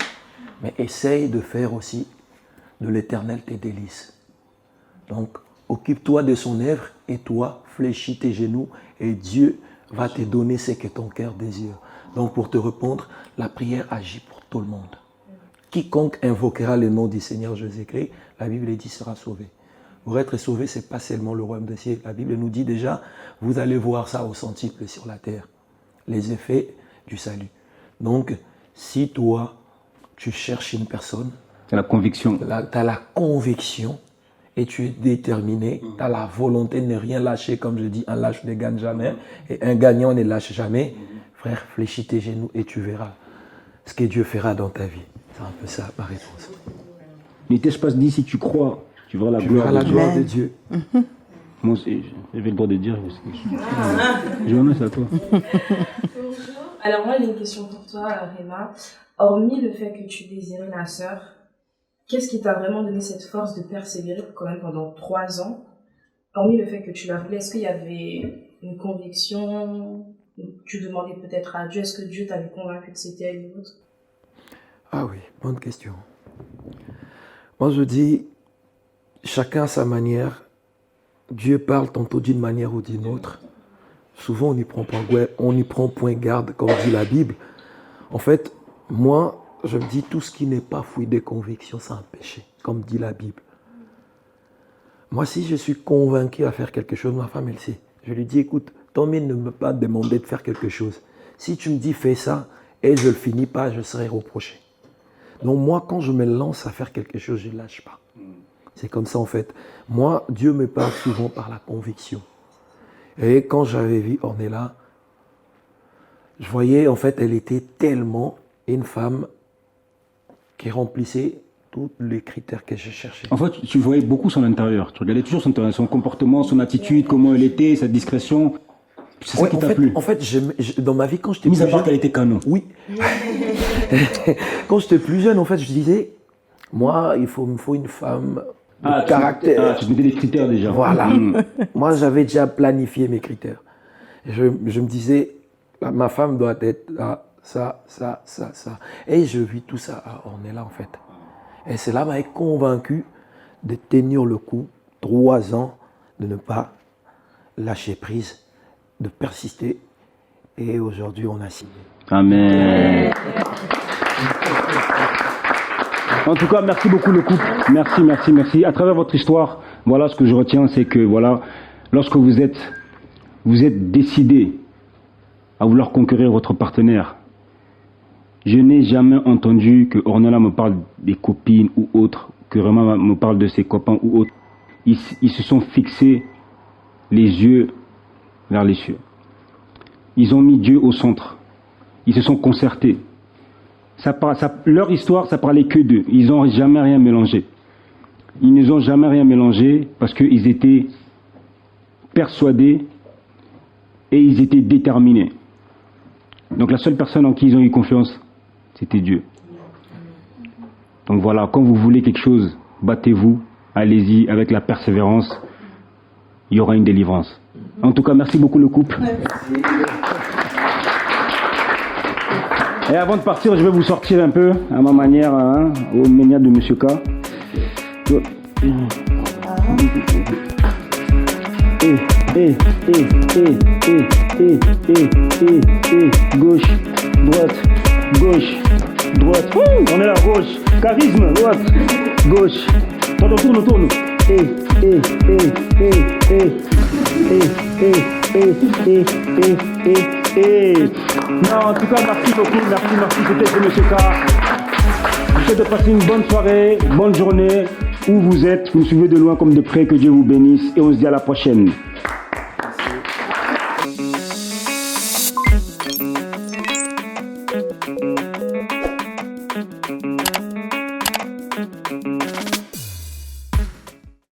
Mais essaye de faire aussi de l'Éternel tes délices. Donc, occupe-toi de son œuvre et toi, fléchis tes genoux et Dieu va te donner ce que ton cœur désire. Donc, pour te répondre, la prière agit pour tout le monde. Quiconque invoquera le nom du Seigneur Jésus-Christ, la Bible dit, sera sauvé. Pour être sauvé, ce n'est pas seulement le royaume des cieux. La Bible nous dit déjà, vous allez voir ça au centuple sur la terre. Les effets du salut. Donc, si toi, tu cherches une personne,
tu as la conviction.
Tu as la conviction et tu es déterminé, tu as la volonté de ne rien lâcher, comme je dis, un lâche ne gagne jamais et un gagnant ne lâche jamais. Frère, fléchis tes genoux et tu verras ce que Dieu fera dans ta vie. C'est un peu ça ma réponse.
N'était-ce pas dit, si tu crois Tu verras la
Tu
gloire
verras la
de Dieu.
gloire de Dieu.
Moi aussi, j'avais le droit de dire. Johanna, c'est à toi.
Alors moi j'ai une question pour toi, Réma. Hormis le fait que tu désirais ma sœur, qu'est-ce qui t'a vraiment donné cette force de persévérer quand même pendant 3 ans? Hormis le fait que tu la voulais, est-ce qu'il y avait une conviction? Tu demandais peut-être à Dieu, est-ce que Dieu t'avait convaincu que c'était elle ou autre?
Ah oui, bonne question. Moi je dis, chacun à sa manière. Dieu parle tantôt d'une manière ou d'une autre. Souvent, on n'y prend point garde, comme dit la Bible. En fait, moi, je me dis, tout ce qui n'est pas fruit des convictions, c'est un péché, comme dit la Bible. Moi, si je suis convaincu à faire quelque chose, ma femme, elle sait. Je lui dis, écoute, ton mien ne me pas demander de faire quelque chose. Si tu me dis, fais ça, et je ne le finis pas, je serai reproché. Donc moi, quand je me lance à faire quelque chose, je ne lâche pas. C'est comme ça en fait. Moi, Dieu me parle souvent par la conviction. Et quand j'avais vu Ornella, je voyais en fait, elle était tellement une femme qui remplissait tous les critères que je cherchais.
En fait, tu voyais beaucoup son intérieur. Tu regardais toujours son comportement, son attitude, comment elle était, sa discrétion. C'est ça qui t'a plu.
En fait, dans ma vie, quand j'étais plus
Mis à part
jeune...
qu'elle était canon.
Oui. Quand j'étais plus jeune, en fait, je disais, moi, il me faut une femme... de caractère.
Tu mettais des critères déjà.
Voilà. Moi, j'avais déjà planifié mes critères. Et je me disais, ma femme doit être là, ça. Et je vis tout ça. On est là, en fait. Et cela m'a convaincu de tenir le coup 3 ans, de ne pas lâcher prise, de persister. Et aujourd'hui, on a signé.
Amen. En tout cas, merci beaucoup le couple. Merci. À travers votre histoire, voilà ce que je retiens, c'est que voilà, lorsque vous êtes décidé à vouloir conquérir votre partenaire, je n'ai jamais entendu que Ornella me parle des copines ou autres, que Réma me parle de ses copains ou autres. Ils se sont fixés les yeux vers les cieux. Ils ont mis Dieu au centre. Ils se sont concertés. Leur histoire, ça parlait que d'eux. Ils n'ont jamais rien mélangé. Ils ne ont jamais rien mélangé parce qu'ils étaient persuadés et ils étaient déterminés. Donc la seule personne en qui ils ont eu confiance, c'était Dieu. Donc voilà, quand vous voulez quelque chose, battez-vous, allez-y avec la persévérance, il y aura une délivrance. En tout cas, merci beaucoup le couple. Et avant de partir, je vais vous sortir un peu, à ma manière, au manière de Monsieur K. Gauche, droite. On est là, gauche. Charisme, droite, gauche. Tourne. Non, en tout cas, merci beaucoup, merci, c'était Monsieur K. Je vous souhaite de passer une bonne soirée, bonne journée, où vous êtes, vous me suivez de loin comme de près, que Dieu vous bénisse, et on se dit à la prochaine.
Merci.